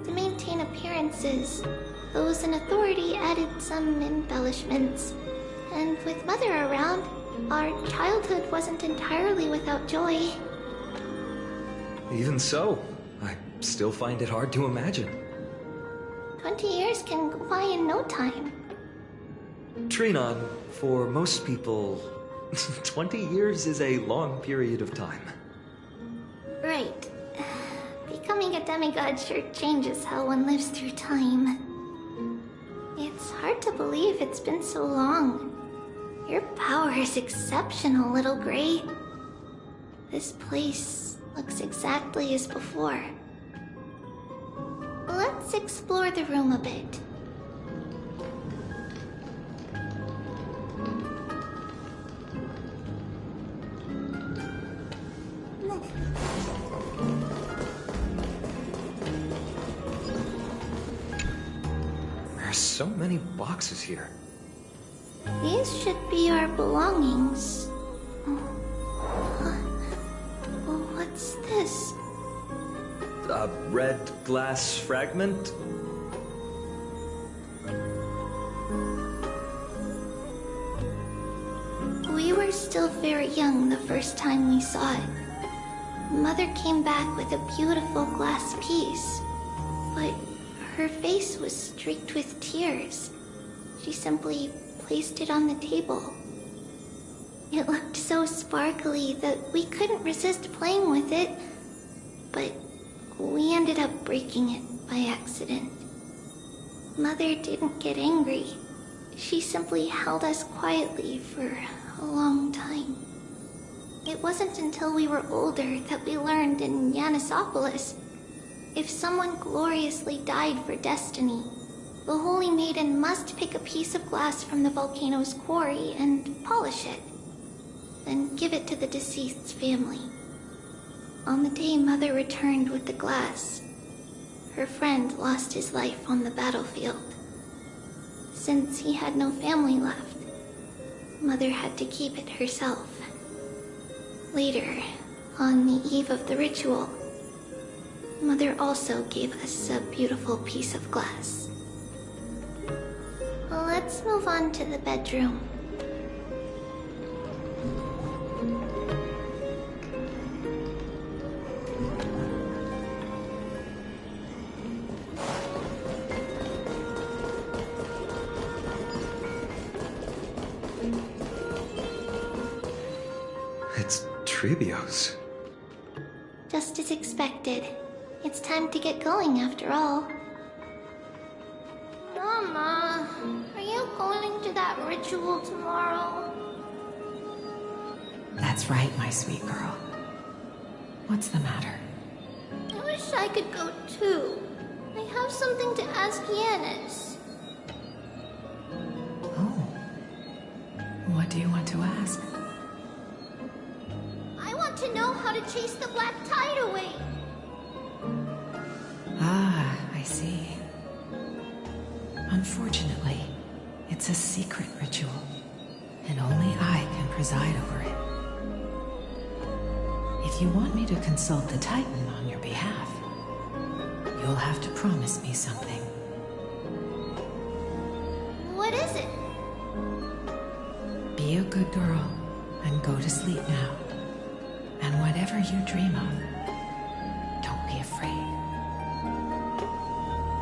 To maintain appearances, those in authority added some embellishments. And with Mother around, our childhood wasn't entirely without joy. Even so, I still find it hard to imagine. 20 years can go by in no time. Trinon, for most people, 20 years is a long period of time. Right. Becoming a demigod sure changes how one lives through time. It's hard to believe it's been so long. Your power is exceptional, Little Gray. This place looks exactly as before. Let's explore the room a bit. There's so many boxes here. These should be our belongings. What's this? A red glass fragment? We were still very young the first time we saw it. Mother came back with a beautiful glass piece, but her face was streaked with tears. She simply placed it on the table. It looked so sparkly that we couldn't resist playing with it, but we ended up breaking it by accident. Mother didn't get angry. She simply held us quietly for a long time. It wasn't until we were older that we learned in Yanisopolis, if someone gloriously died for destiny, the Holy Maiden must pick a piece of glass from the volcano's quarry and polish it, then give it to the deceased's family. On the day Mother returned with the glass, her friend lost his life on the battlefield. Since he had no family left, Mother had to keep it herself. Later, on the eve of the ritual, Mother also gave us a beautiful piece of glass. Let's move on to the bedroom. It's Tribio's. Just as expected. It's time to get going after all. Mama, are you going to that ritual tomorrow? That's right, my sweet girl. What's the matter? I wish I could go too. I have something to ask Yanis. Oh. What do you want to ask? I want to know how to chase the black tide away. Ah, I see. Unfortunately, it's a secret ritual, and only I can preside over it. If you want me to consult the Titan on your behalf, you'll have to promise me something. What is it? Be a good girl and go to sleep now. And whatever you dream of, don't be afraid.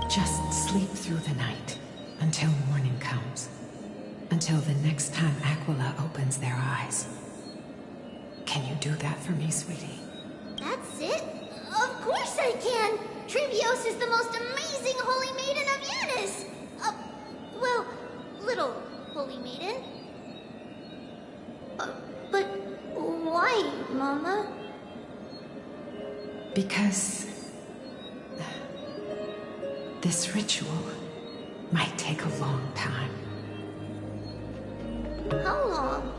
Just sleep through the night until morning comes. Until the next time Aquila opens their eyes. Can you do that for me, sweetie? That's it? Of course I can! Trivios is the most amazing holy maiden of Yanis! Well, little holy maiden. But why, Mama? Because this ritual might take a long time. How long?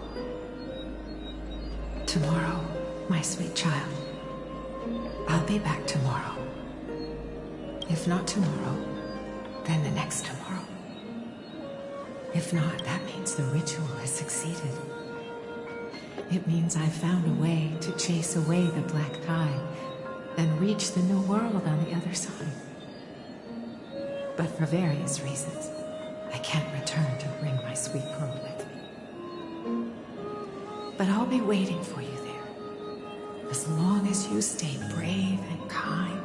Tomorrow, my sweet child. I'll be back tomorrow. If not tomorrow, then the next tomorrow. If not, that means the ritual has succeeded. It means I've found a way to chase away the black tide and reach the new world on the other side. But for various reasons, I can't return to bring my sweet girl with me. But I'll be waiting for you there. As long as you stay brave and kind,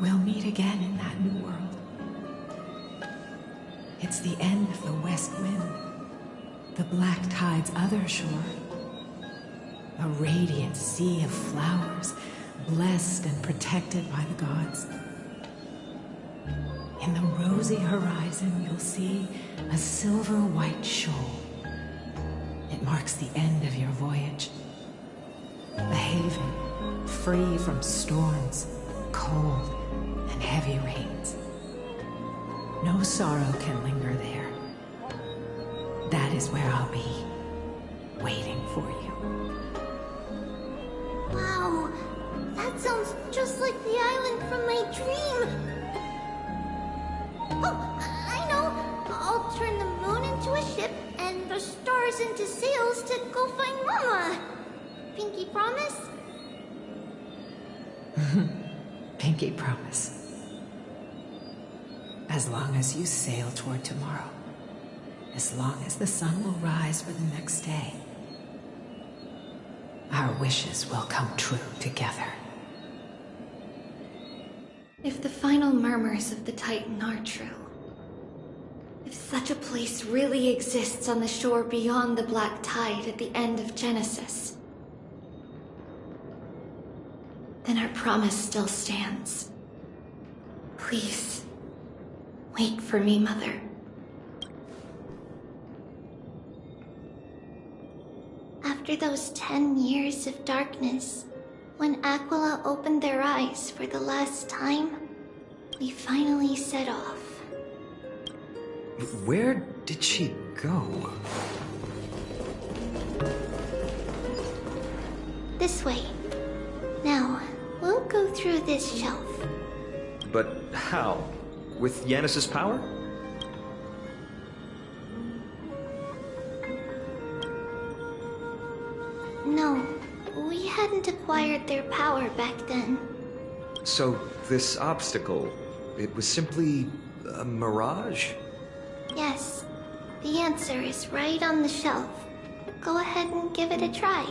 we'll meet again in that new world. It's the end of the west wind, the black tide's other shore. A radiant sea of flowers, blessed and protected by the gods. In the rosy horizon, you'll see a silver-white shoal. It marks the end of your voyage. A haven, free from storms, cold, and heavy rains. No sorrow can linger there. That is where I'll be, waiting for you. Wow, that sounds just like the island from my dream. Oh, I know. I'll turn the moon into a ship and the stars into sails to go find Mama. Pinky promise? Pinky promise. As long as you sail toward tomorrow. As long as the sun will rise for the next day. Our wishes will come true together. If the final murmurs of the Titan are true, if such a place really exists on the shore beyond the black tide at the end of Genesis, then our promise still stands. Please, wait for me, Mother. After those 10 years of darkness, when Aquila opened their eyes for the last time, we finally set off. Where did she go? This way. Now, we'll go through this shelf. But how? With Yanis's power? No, we hadn't acquired their power back then. So, this obstacle, it was simply a mirage? Yes, the answer is right on the shelf. Go ahead and give it a try.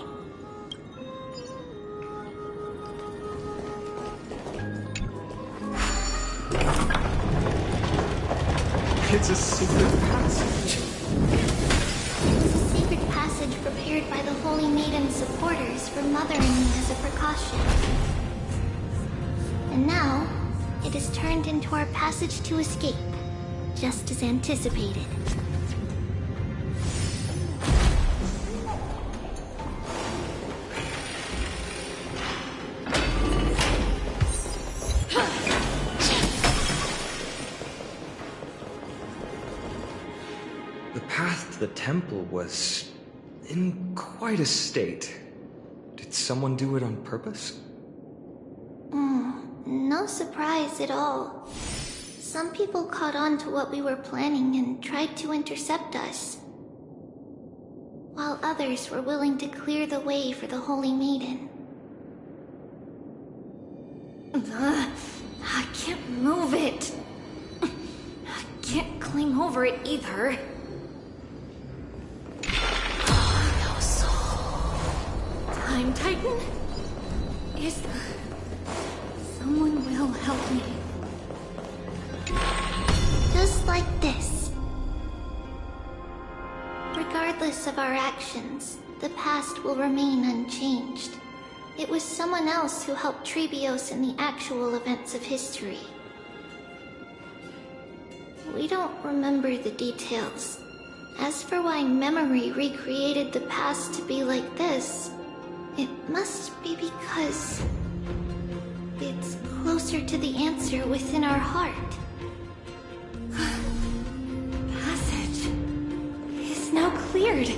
It's a secret passage. It's a secret passage prepared by the Holy Maiden's supporters for Mother and me as a precaution. And now, it is turned into our passage to escape, just as anticipated. The path to the temple was in quite a state. Did someone do it on purpose? No surprise at all. Some people caught on to what we were planning and tried to intercept us, while others were willing to clear the way for the Holy Maiden. I can't move it. I can't climb over it either. Time Titan? Someone will help me. Just like this. Regardless of our actions, the past will remain unchanged. It was someone else who helped Trebios in the actual events of history. We don't remember the details. As for why memory recreated the past to be like this, it must be because it's closer to the answer within our heart. Passage is now cleared.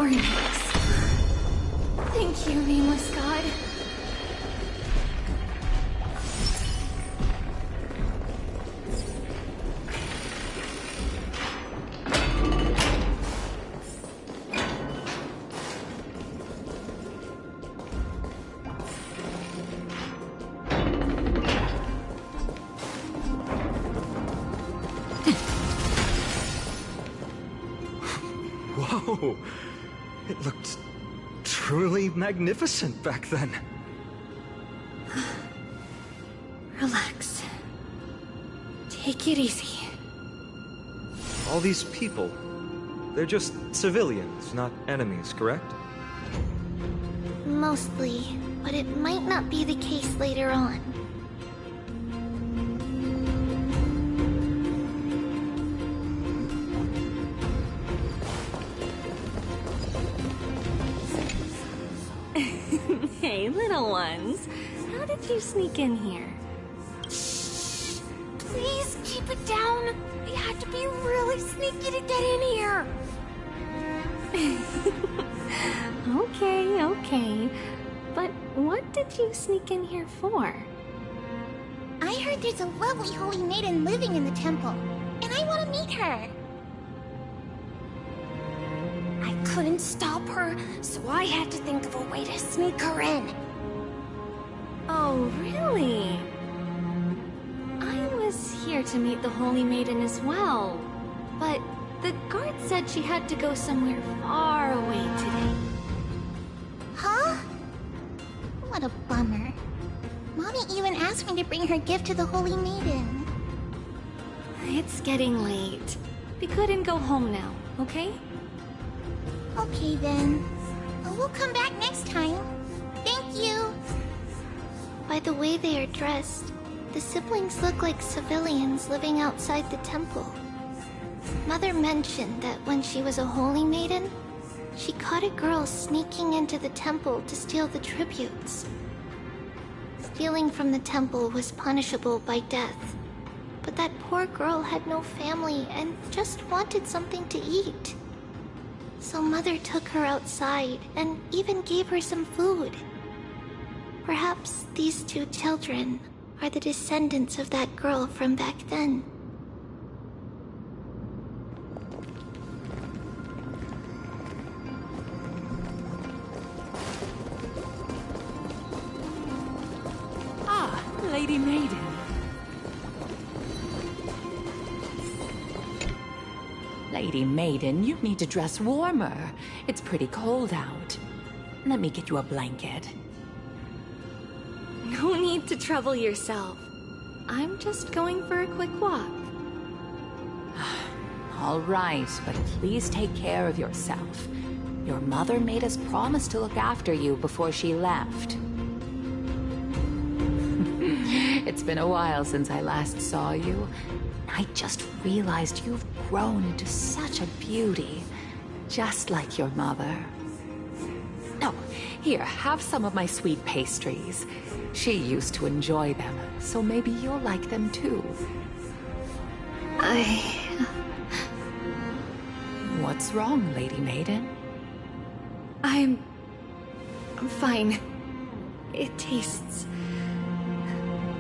warnings. Thank you, nameless god. Whoa! It looked truly magnificent back then. Relax. Take it easy. All these people, they're just civilians, not enemies, correct? Mostly, but it might not be the case later on. Hey, little ones. How did you sneak in here? Shh! Please keep it down. You have to be really sneaky to get in here. Okay. But what did you sneak in here for? I heard there's a lovely holy maiden living in the temple, and I want to meet her. I couldn't stop her, so I had to think of a way to sneak her in. Oh, really? I was here to meet the Holy Maiden as well, but the guard said she had to go somewhere far away today. Huh? What a bummer. Mommy even asked me to bring her gift to the Holy Maiden. It's getting late. We couldn't go home now, okay? Okay then. We'll come back next time. Thank you. By the way they are dressed, the siblings look like civilians living outside the temple. Mother mentioned that when she was a holy maiden, she caught a girl sneaking into the temple to steal the tributes. Stealing from the temple was punishable by death, but that poor girl had no family and just wanted something to eat. So Mother took her outside and even gave her some food. Perhaps these two children are the descendants of that girl from back then. Ah, Lady Maiden. Lady Maiden, you need to dress warmer. It's pretty cold out. Let me get you a blanket. No need to trouble yourself. I'm just going for a quick walk. All right, but please take care of yourself. Your mother made us promise to look after you before she left. It's been a while since I last saw you. I just realized you've grown into such a beauty, just like your mother. Oh, here, have some of my sweet pastries. She used to enjoy them, so maybe you'll like them too. What's wrong, Lady Maiden? I'm fine. It tastes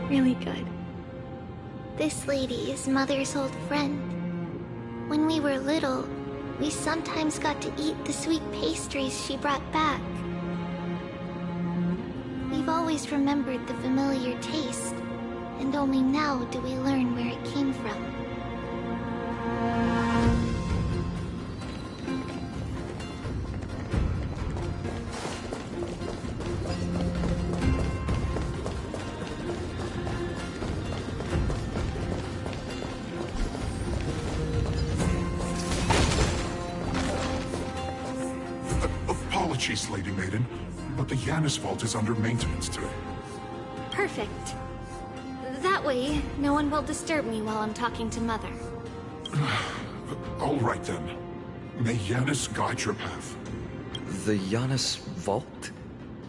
really good. This lady is Mother's old friend. When we were little, we sometimes got to eat the sweet pastries she brought back. We've always remembered the familiar taste, and only now do we learn where it came from. Apologies, Lady Maiden, but the Janus Vault is under maintenance today. Perfect. That way, no one will disturb me while I'm talking to Mother. All right then. May Janus guide your path. The Janus Vault?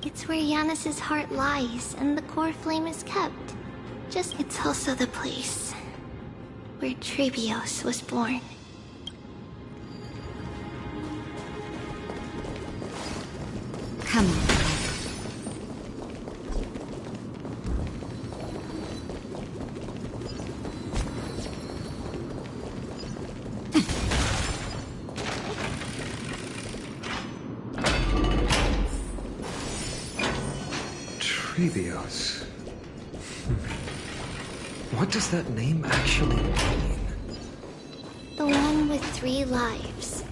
It's where Janus's heart lies and the core flame is kept. It's also the place where Trebios was born. Come on. Trebios. What does that name actually mean? The one with 3 lives.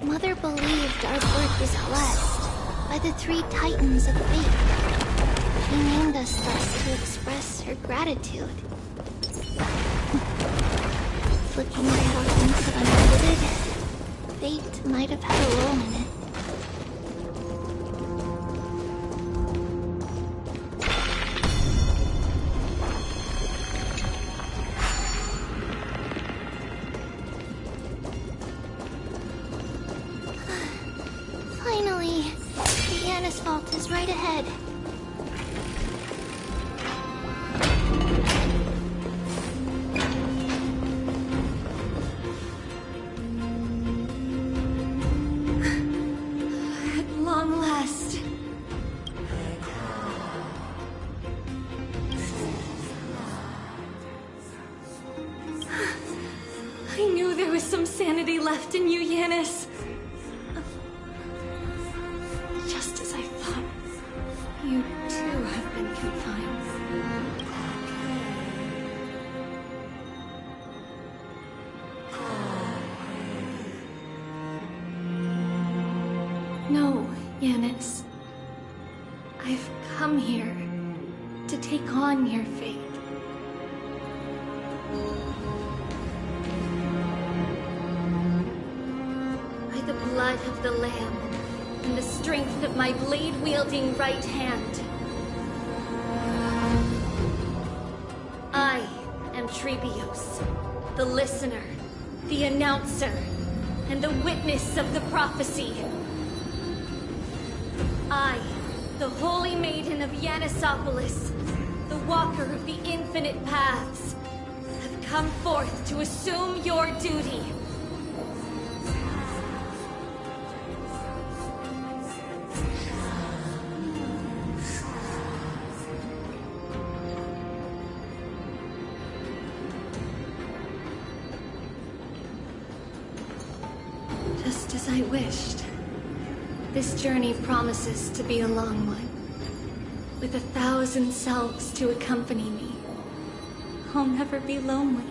Mother believed our birth was blessed by the 3 titans of fate. She named us thus to express her gratitude. Looking at how things have unfolded, fate might have had a role in it. Finally, the asphalt is right ahead. At long last. I knew there was some sanity left in you, Yanis. Just as I thought, you too have been confined. No, Yanis. I've come here to take on your fate. By the blood of the Lamb and the strength of my blade-wielding right hand, I am Trebios, the listener, the announcer, and the witness of the prophecy. I, the Holy Maiden of Yanisopolis, the Walker of the Infinite Paths, have come forth to assume your duty. Just as I wished. This journey promises to be a long one, with 1,000 selves to accompany me. I'll never be lonely.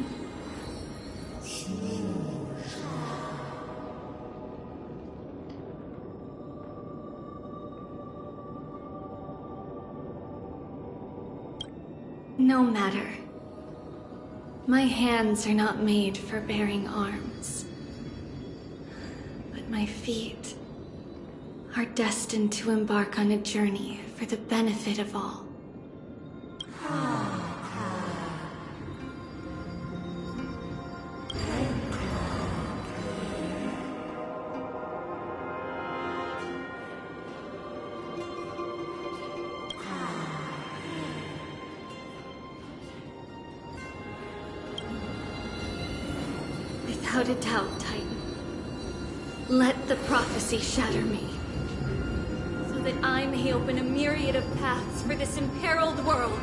No matter. My hands are not made for bearing arms. But my feet are destined to embark on a journey for the benefit of all. Without a doubt, Titan. Let the prophecy shatter me, so that I may open a myriad of paths for this imperiled world.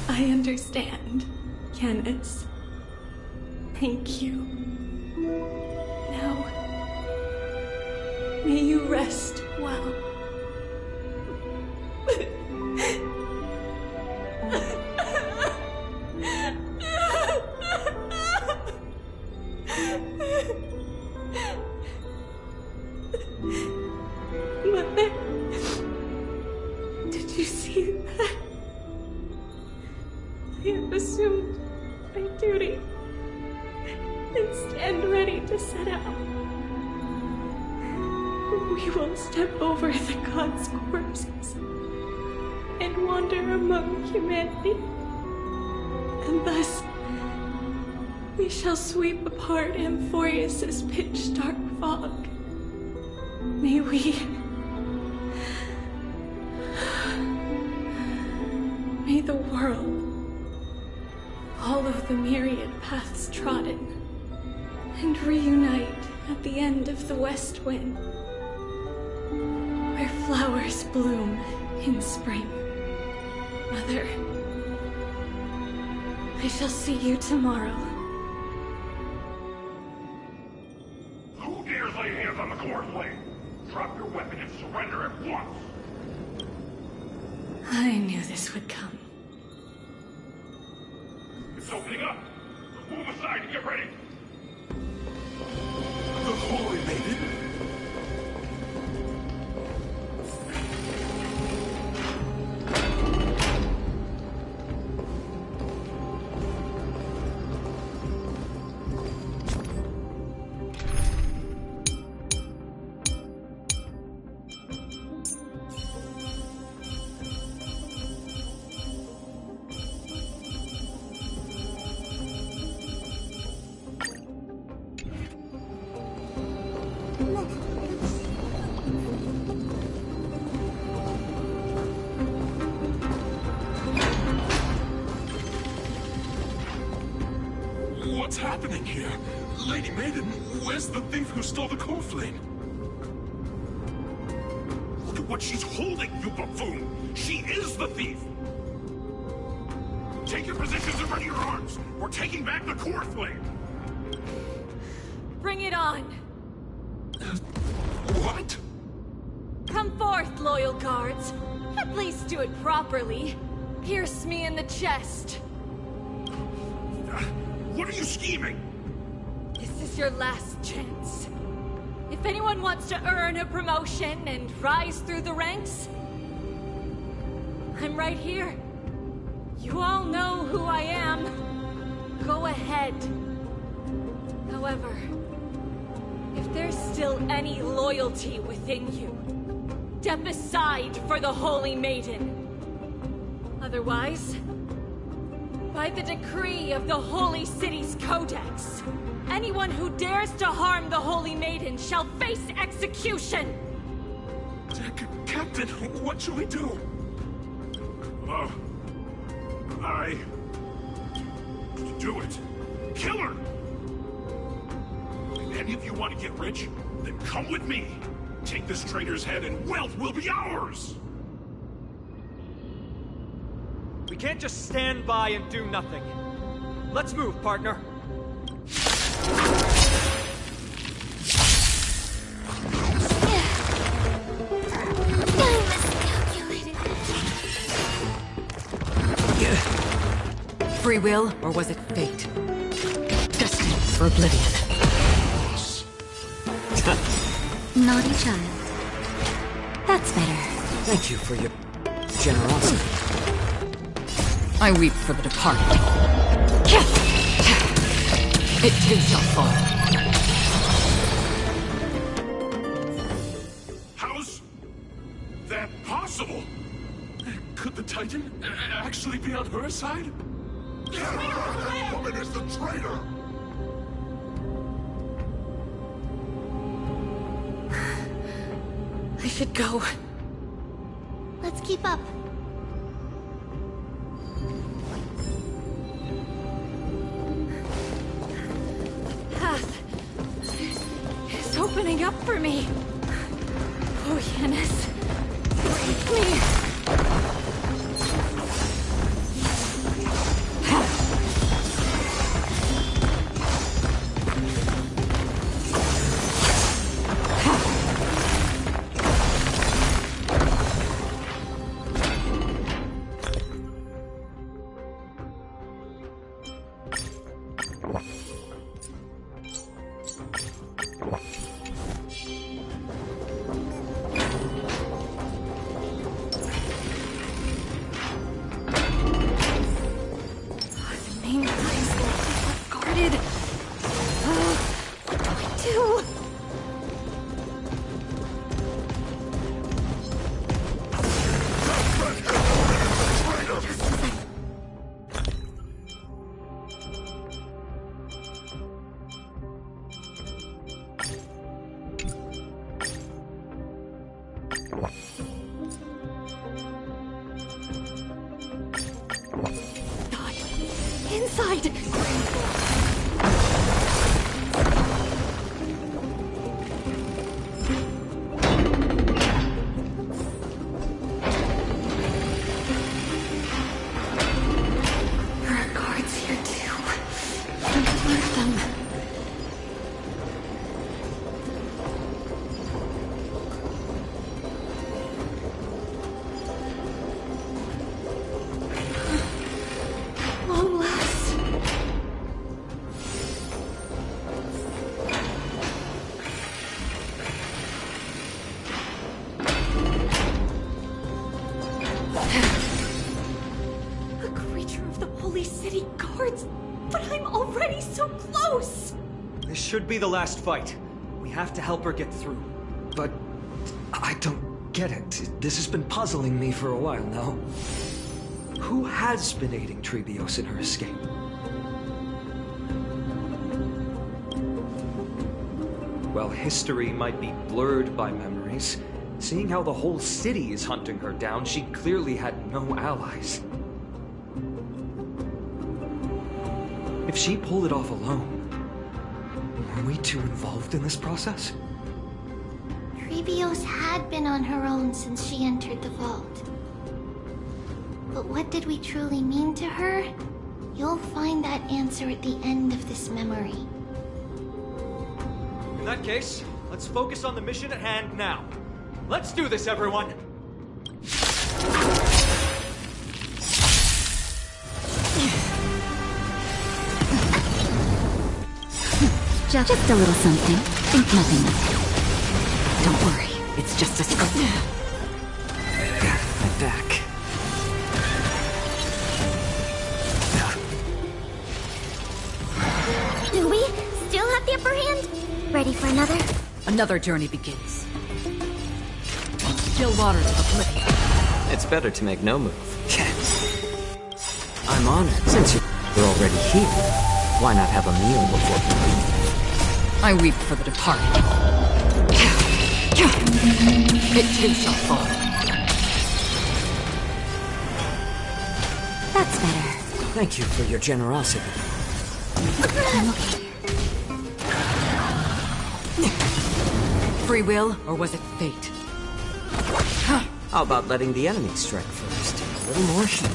I understand, Yanis. Thank you. Now, may you rest well. I have assumed my duty and stand ready to set out. We will step over the gods' corpses and wander among humanity, and thus we shall sweep apart Amphorius's pitch-dark fog. May the world follow the myriad paths trodden and reunite at the end of the west wind, where flowers bloom in spring. Mother, I shall see you tomorrow. Who dares lay hands on the core flame? Drop your weapon and surrender at once! I knew this would come. It's opening up! Move aside and get ready! The Holy Maiden? What's happening here? Lady Maiden, where's the thief who stole the core flame? Look at what she's holding, you buffoon! She is the thief! Take your positions and ready your arms! We're taking back the core flame! Bring it on! What? Come forth, loyal guards. At least do it properly. Pierce me in the chest. What are you scheming? This is your last chance. If anyone wants to earn a promotion and rise through the ranks, I'm right here. You all know who I am. Go ahead. However, if there's still any loyalty within you, step aside for the Holy Maiden. Otherwise, by the decree of the Holy City's Codex, anyone who dares to harm the Holy Maiden shall face execution! Captain, what should we do? Do it. Kill her! If any of you want to get rich, then come with me. Take this traitor's head and wealth will be ours! We can't just stand by and do nothing. Let's move, partner. Free will, or was it fate? Destined for oblivion. Naughty child. That's better. Thank you for your generosity. I weep for the departed. It too shall fall. How's that possible? Could the Titan actually be on her side? That woman is the traitor! I should go. Let's keep up. Path is opening up for me. Oh, Yanis, save me. inside! There are guards here too. Don't alert them. Long last. A creature of the Holy City Guards, but I'm already so close! This should be the last fight. We have to help her get through. But I don't get it. This has been puzzling me for a while now. Who has been aiding Trebios in her escape? Well, history might be blurred by memories. Seeing how the whole city is hunting her down, she clearly had no allies. If she pulled it off alone, are we too involved in this process? Trebios had been on her own since she entered the vault. But what did we truly mean to her? You'll find that answer at the end of this memory. In that case, let's focus on the mission at hand now. Let's do this, everyone! Just a little something. Think nothing of it. Don't worry, it's just a scope. My back. Do we still have the upper hand? Ready for another? Another journey begins. Still waters of oblivion. It's better to make no move. I'm honored. Since you're already here, why not have a meal before you leave? I weep for the departed. It too shall fall. That's better. Thank you for your generosity. Free will, or was it fate? How about letting the enemy strike first? A little more heat.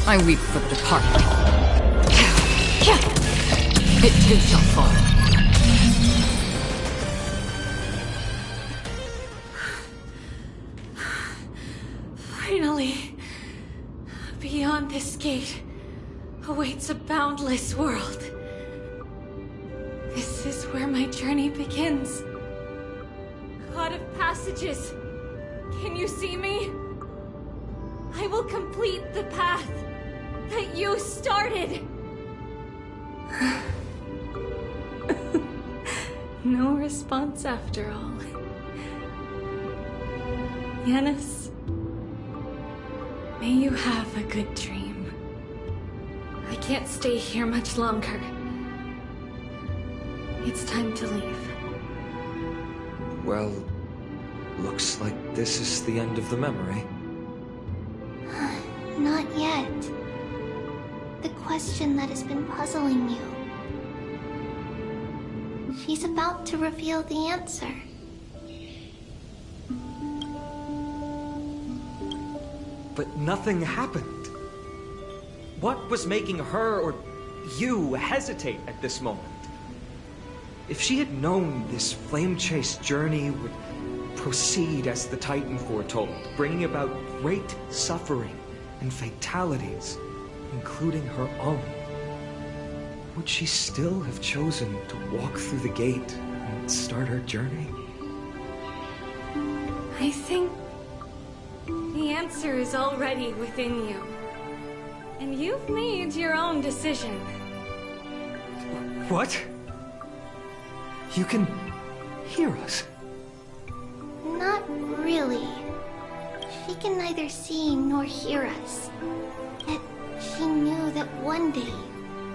I weep for the departed. It too shall fall. Finally, beyond this gate awaits a boundless world. This is where my journey begins. God of passages, can you see me? I will complete the path that you started. No response after all. Yanis, may you have a good dream. I can't stay here much longer. It's time to leave. Well, looks like this is the end of the memory. Not yet. The question that has been puzzling you. She's about to reveal the answer. But nothing happened. What was making her or you hesitate at this moment? If she had known this flame-chased journey would proceed as the Titan foretold, bringing about great suffering and fatalities, including her own, would she still have chosen to walk through the gate and start her journey? I think the answer is already within you. And you've made your own decision. What? You can hear us? Not really. She can neither see nor hear us. Yet she knew that one day,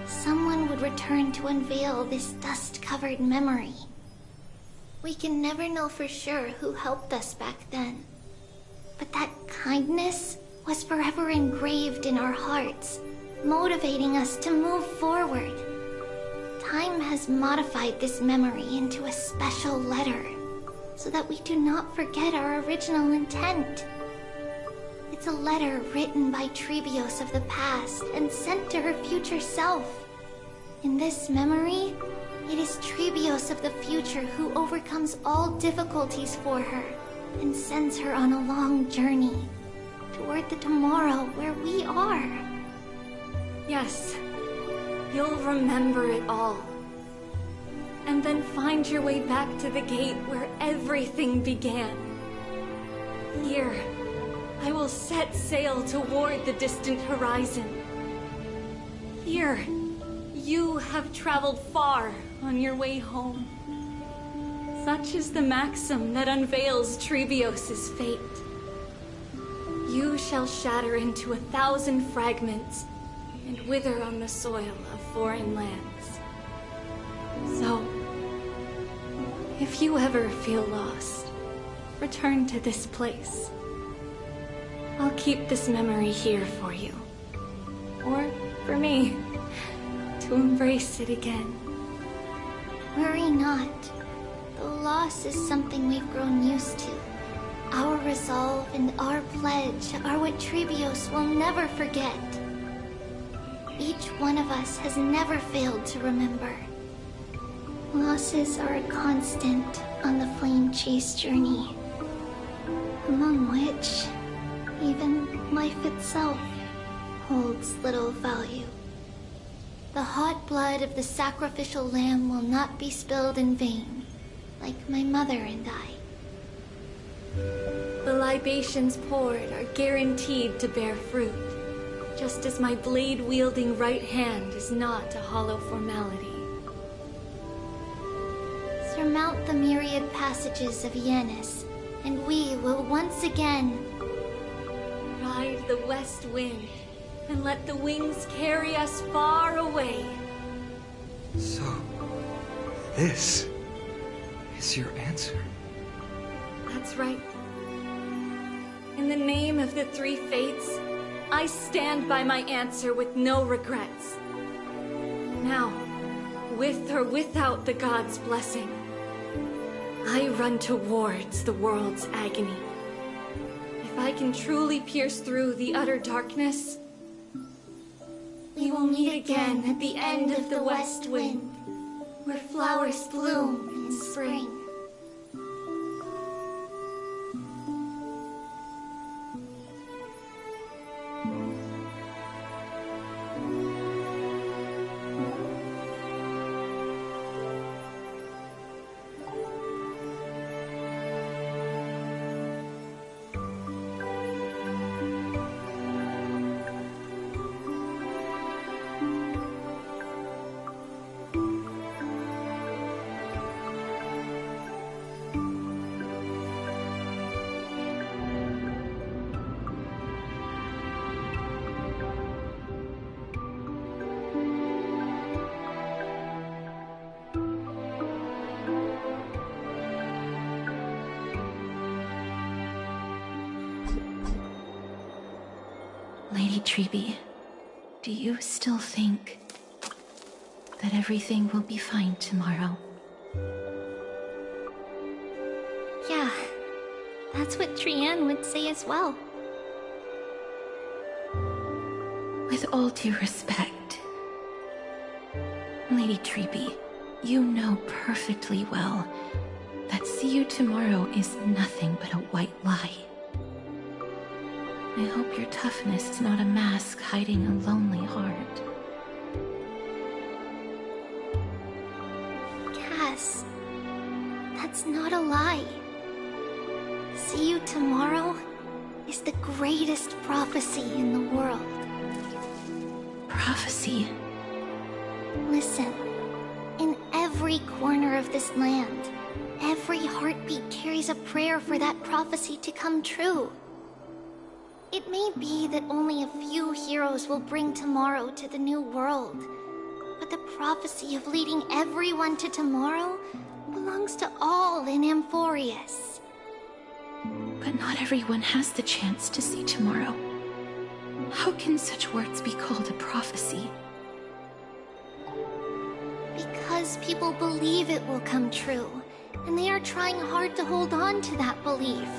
someone would return to unveil this dust-covered memory. We can never know for sure who helped us back then. But that kindness was forever engraved in our hearts, motivating us to move forward. Time has modified this memory into a special letter, so that we do not forget our original intent. It's a letter written by Trebios of the past and sent to her future self. In this memory, it is Trebios of the future who overcomes all difficulties for her and sends her on a long journey toward the tomorrow where we are. Yes, you'll remember it all. And then find your way back to the gate where everything began. Here, I will set sail toward the distant horizon. Here, you have traveled far on your way home. Such is the maxim that unveils Trebios' fate. You shall shatter into 1,000 fragments and wither on the soil of foreign lands. So, if you ever feel lost, return to this place. I'll keep this memory here for you. Or for me, to embrace it again. Worry not. The loss is something we've grown used to. Our resolve and our pledge are what Trebios will never forget. Each one of us has never failed to remember. Losses are a constant on the Flame Chase journey, among which even life itself holds little value. The hot blood of the sacrificial lamb will not be spilled in vain, like my mother and I. The libations poured are guaranteed to bear fruit, just as my blade-wielding right hand is not a hollow formality. Surmount the myriad passages of Yanis, and we will once again ride the west wind and let the wings carry us far away. So, this is your answer? That's right. In the name of the three fates, I stand by my answer with no regrets. Now, with or without the gods' blessing, I run towards the world's agony. If I can truly pierce through the utter darkness, we will meet again at the end of the west wind, where flowers bloom in spring. Lady Trebi, do you still think that everything will be fine tomorrow? Yeah, that's what Trianne would say as well. With all due respect, Lady Trebi, you know perfectly well that see you tomorrow is nothing but a white lie. I hope your toughness is not a mask hiding a lonely heart. Cass, that's not a lie. See you tomorrow is the greatest prophecy in the world. Prophecy? Listen, in every corner of this land, every heartbeat carries a prayer for that prophecy to come true. It may be that only a few heroes will bring tomorrow to the new world, but the prophecy of leading everyone to tomorrow belongs to all in Amphorius. But not everyone has the chance to see tomorrow. How can such words be called a prophecy? Because people believe it will come true, and they are trying hard to hold on to that belief.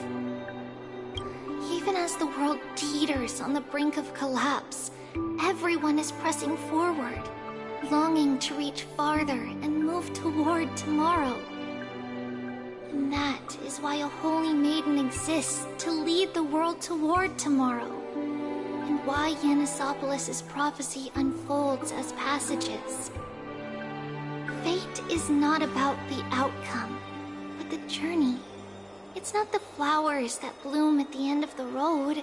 Even as the world teeters on the brink of collapse, everyone is pressing forward, longing to reach farther and move toward tomorrow. And that is why a holy maiden exists to lead the world toward tomorrow, and why Yanisopolis' prophecy unfolds as passages. Fate is not about the outcome, but the journey. It's not the flowers that bloom at the end of the road,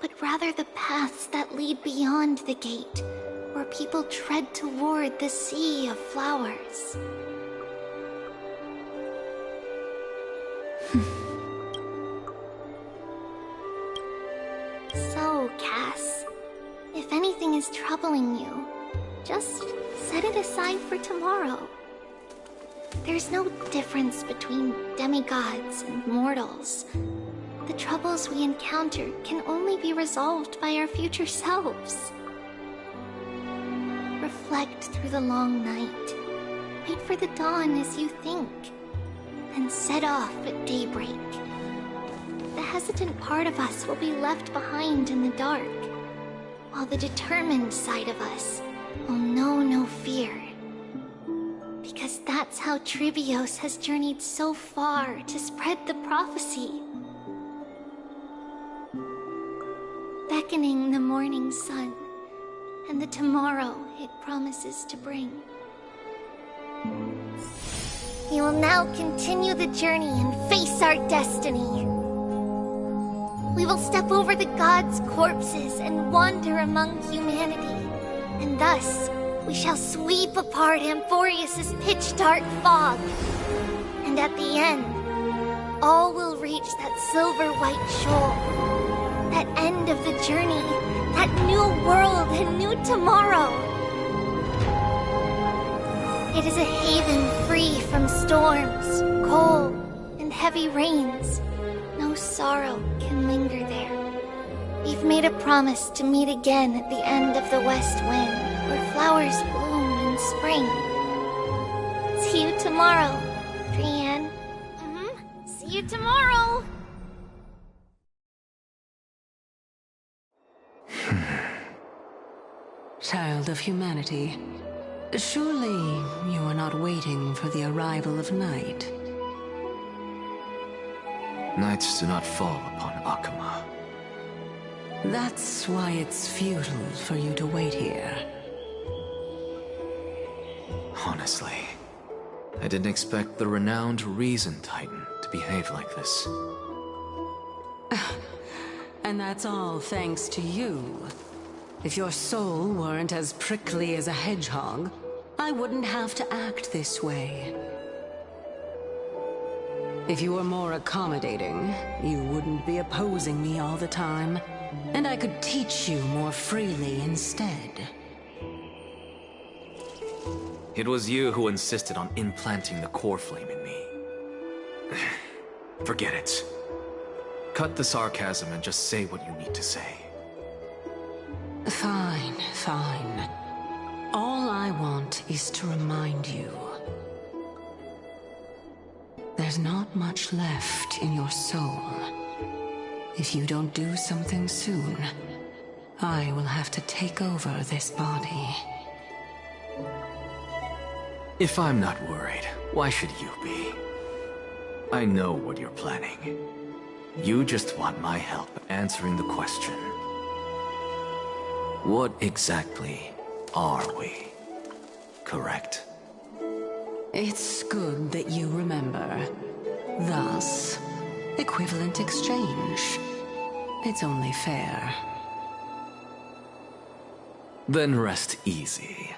but rather the paths that lead beyond the gate, where people tread toward the sea of flowers. So, Cass, if anything is troubling you, just set it aside for tomorrow. There's no difference between demigods and mortals. The troubles we encounter can only be resolved by our future selves. Reflect through the long night. Wait for the dawn as you think. Then set off at daybreak. The hesitant part of us will be left behind in the dark, while the determined side of us will know no fear. Because that's how Trivios has journeyed so far to spread the prophecy. Beckoning the morning sun, and the tomorrow it promises to bring. We will now continue the journey and face our destiny. We will step over the gods' corpses and wander among humanity, and thus we shall sweep apart Amphorius' pitch-dark fog. And at the end, all will reach that silver-white shoal. That end of the journey, that new world and new tomorrow. It is a haven free from storms, cold, and heavy rains. No sorrow can linger there. We've made a promise to meet again at the end of the west wind, where flowers bloom in spring. See you tomorrow, Trian. See you tomorrow! Child of humanity, surely you are not waiting for the arrival of night. Nights do not fall upon Akama. That's why it's futile for you to wait here. Honestly, I didn't expect the renowned Reason Titan to behave like this. And that's all thanks to you. If your soul weren't as prickly as a hedgehog, I wouldn't have to act this way. If you were more accommodating, you wouldn't be opposing me all the time, and I could teach you more freely instead. It was you who insisted on implanting the core flame in me. Forget it. Cut the sarcasm and just say what you need to say. Fine, fine. All I want is to remind you. There's not much left in your soul. If you don't do something soon, I will have to take over this body. If I'm not worried, why should you be? I know what you're planning. You just want my help answering the question. What exactly are we? Correct? It's good that you remember. Thus, equivalent exchange. It's only fair. Then rest easy.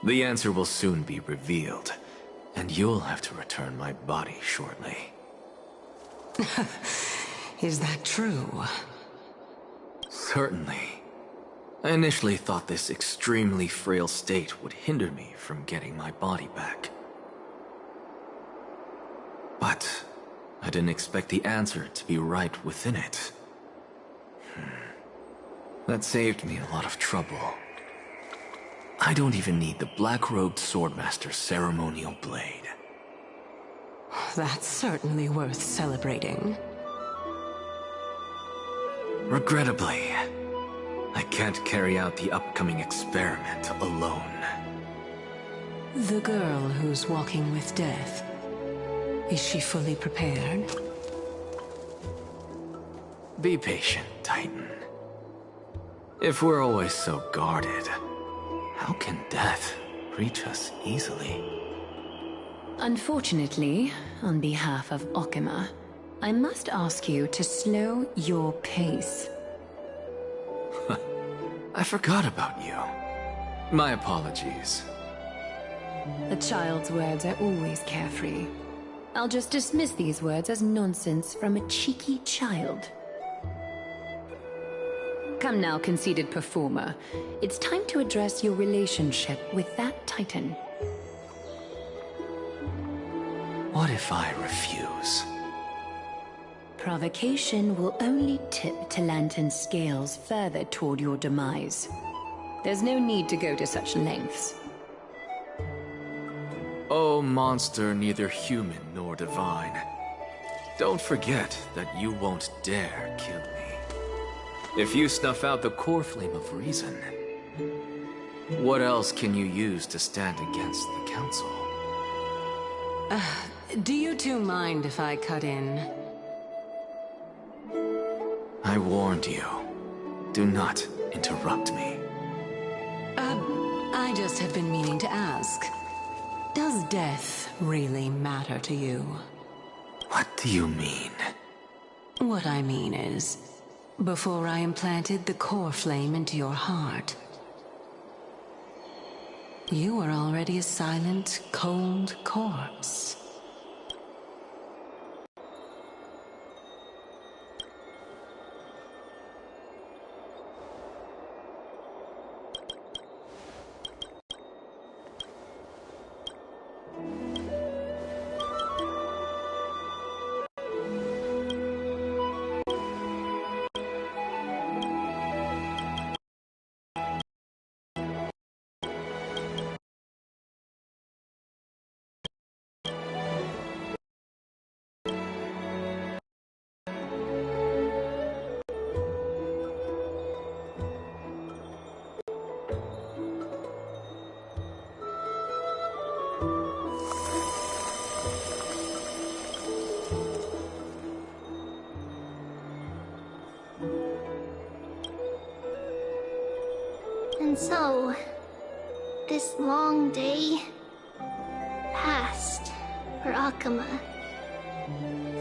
The answer will soon be revealed, and you'll have to return my body shortly. Is that true? Certainly. I initially thought this extremely frail state would hinder me from getting my body back. but I didn't expect the answer to be right within it. That saved me a lot of trouble. I don't even need the black-robed swordmaster's ceremonial blade. That's certainly worth celebrating. Regrettably, I can't carry out the upcoming experiment alone. The girl who's walking with death, is she fully prepared? Be patient, Titan. If we're always so guarded, how can death reach us easily? Unfortunately, on behalf of Okima, I must ask you to slow your pace. I forgot about you. My apologies. A child's words are always carefree. I'll just dismiss these words as nonsense from a cheeky child. Come now, conceited performer. It's time to address your relationship with that Titan. What if I refuse? Provocation will only tip Talantan's scales further toward your demise. There's no need to go to such lengths. Oh, monster neither human nor divine. Don't forget that you won't dare kill me. If you snuff out the core flame of reason, what else can you use to stand against the Council? Do you two mind if I cut in? I warned you. Do not interrupt me. I just have been meaning to ask. Does death really matter to you? What do you mean? What I mean is, before I implanted the core flame into your heart, you were already a silent, cold corpse. And so, this long day passed for Akuma.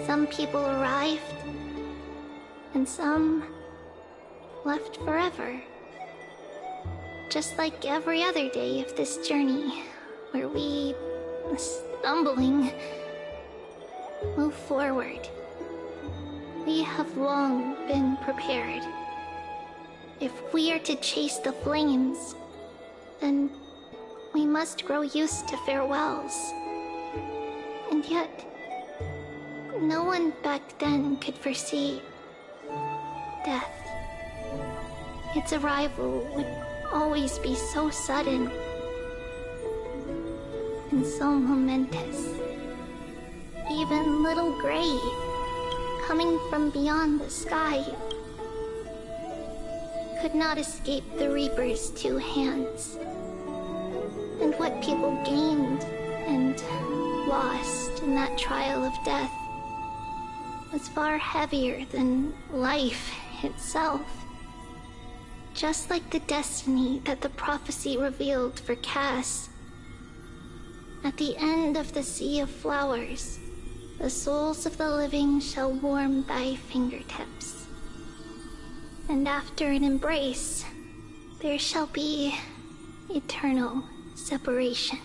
Some people arrived, and some left forever. Just like every other day of this journey, where we, stumbling, move forward. We have long been prepared. If we are to chase the flames, then we must grow used to farewells. And yet, no one back then could foresee death. Its arrival would always be so sudden and so momentous. Even little Gray, coming from beyond the sky, could not escape the Reaper's two hands. And what people gained and lost in that trial of death was far heavier than life itself. Just like the destiny that the prophecy revealed for Cass. At the end of the Sea of Flowers, the souls of the living shall warm thy fingertips. And after an embrace, there shall be eternal separation.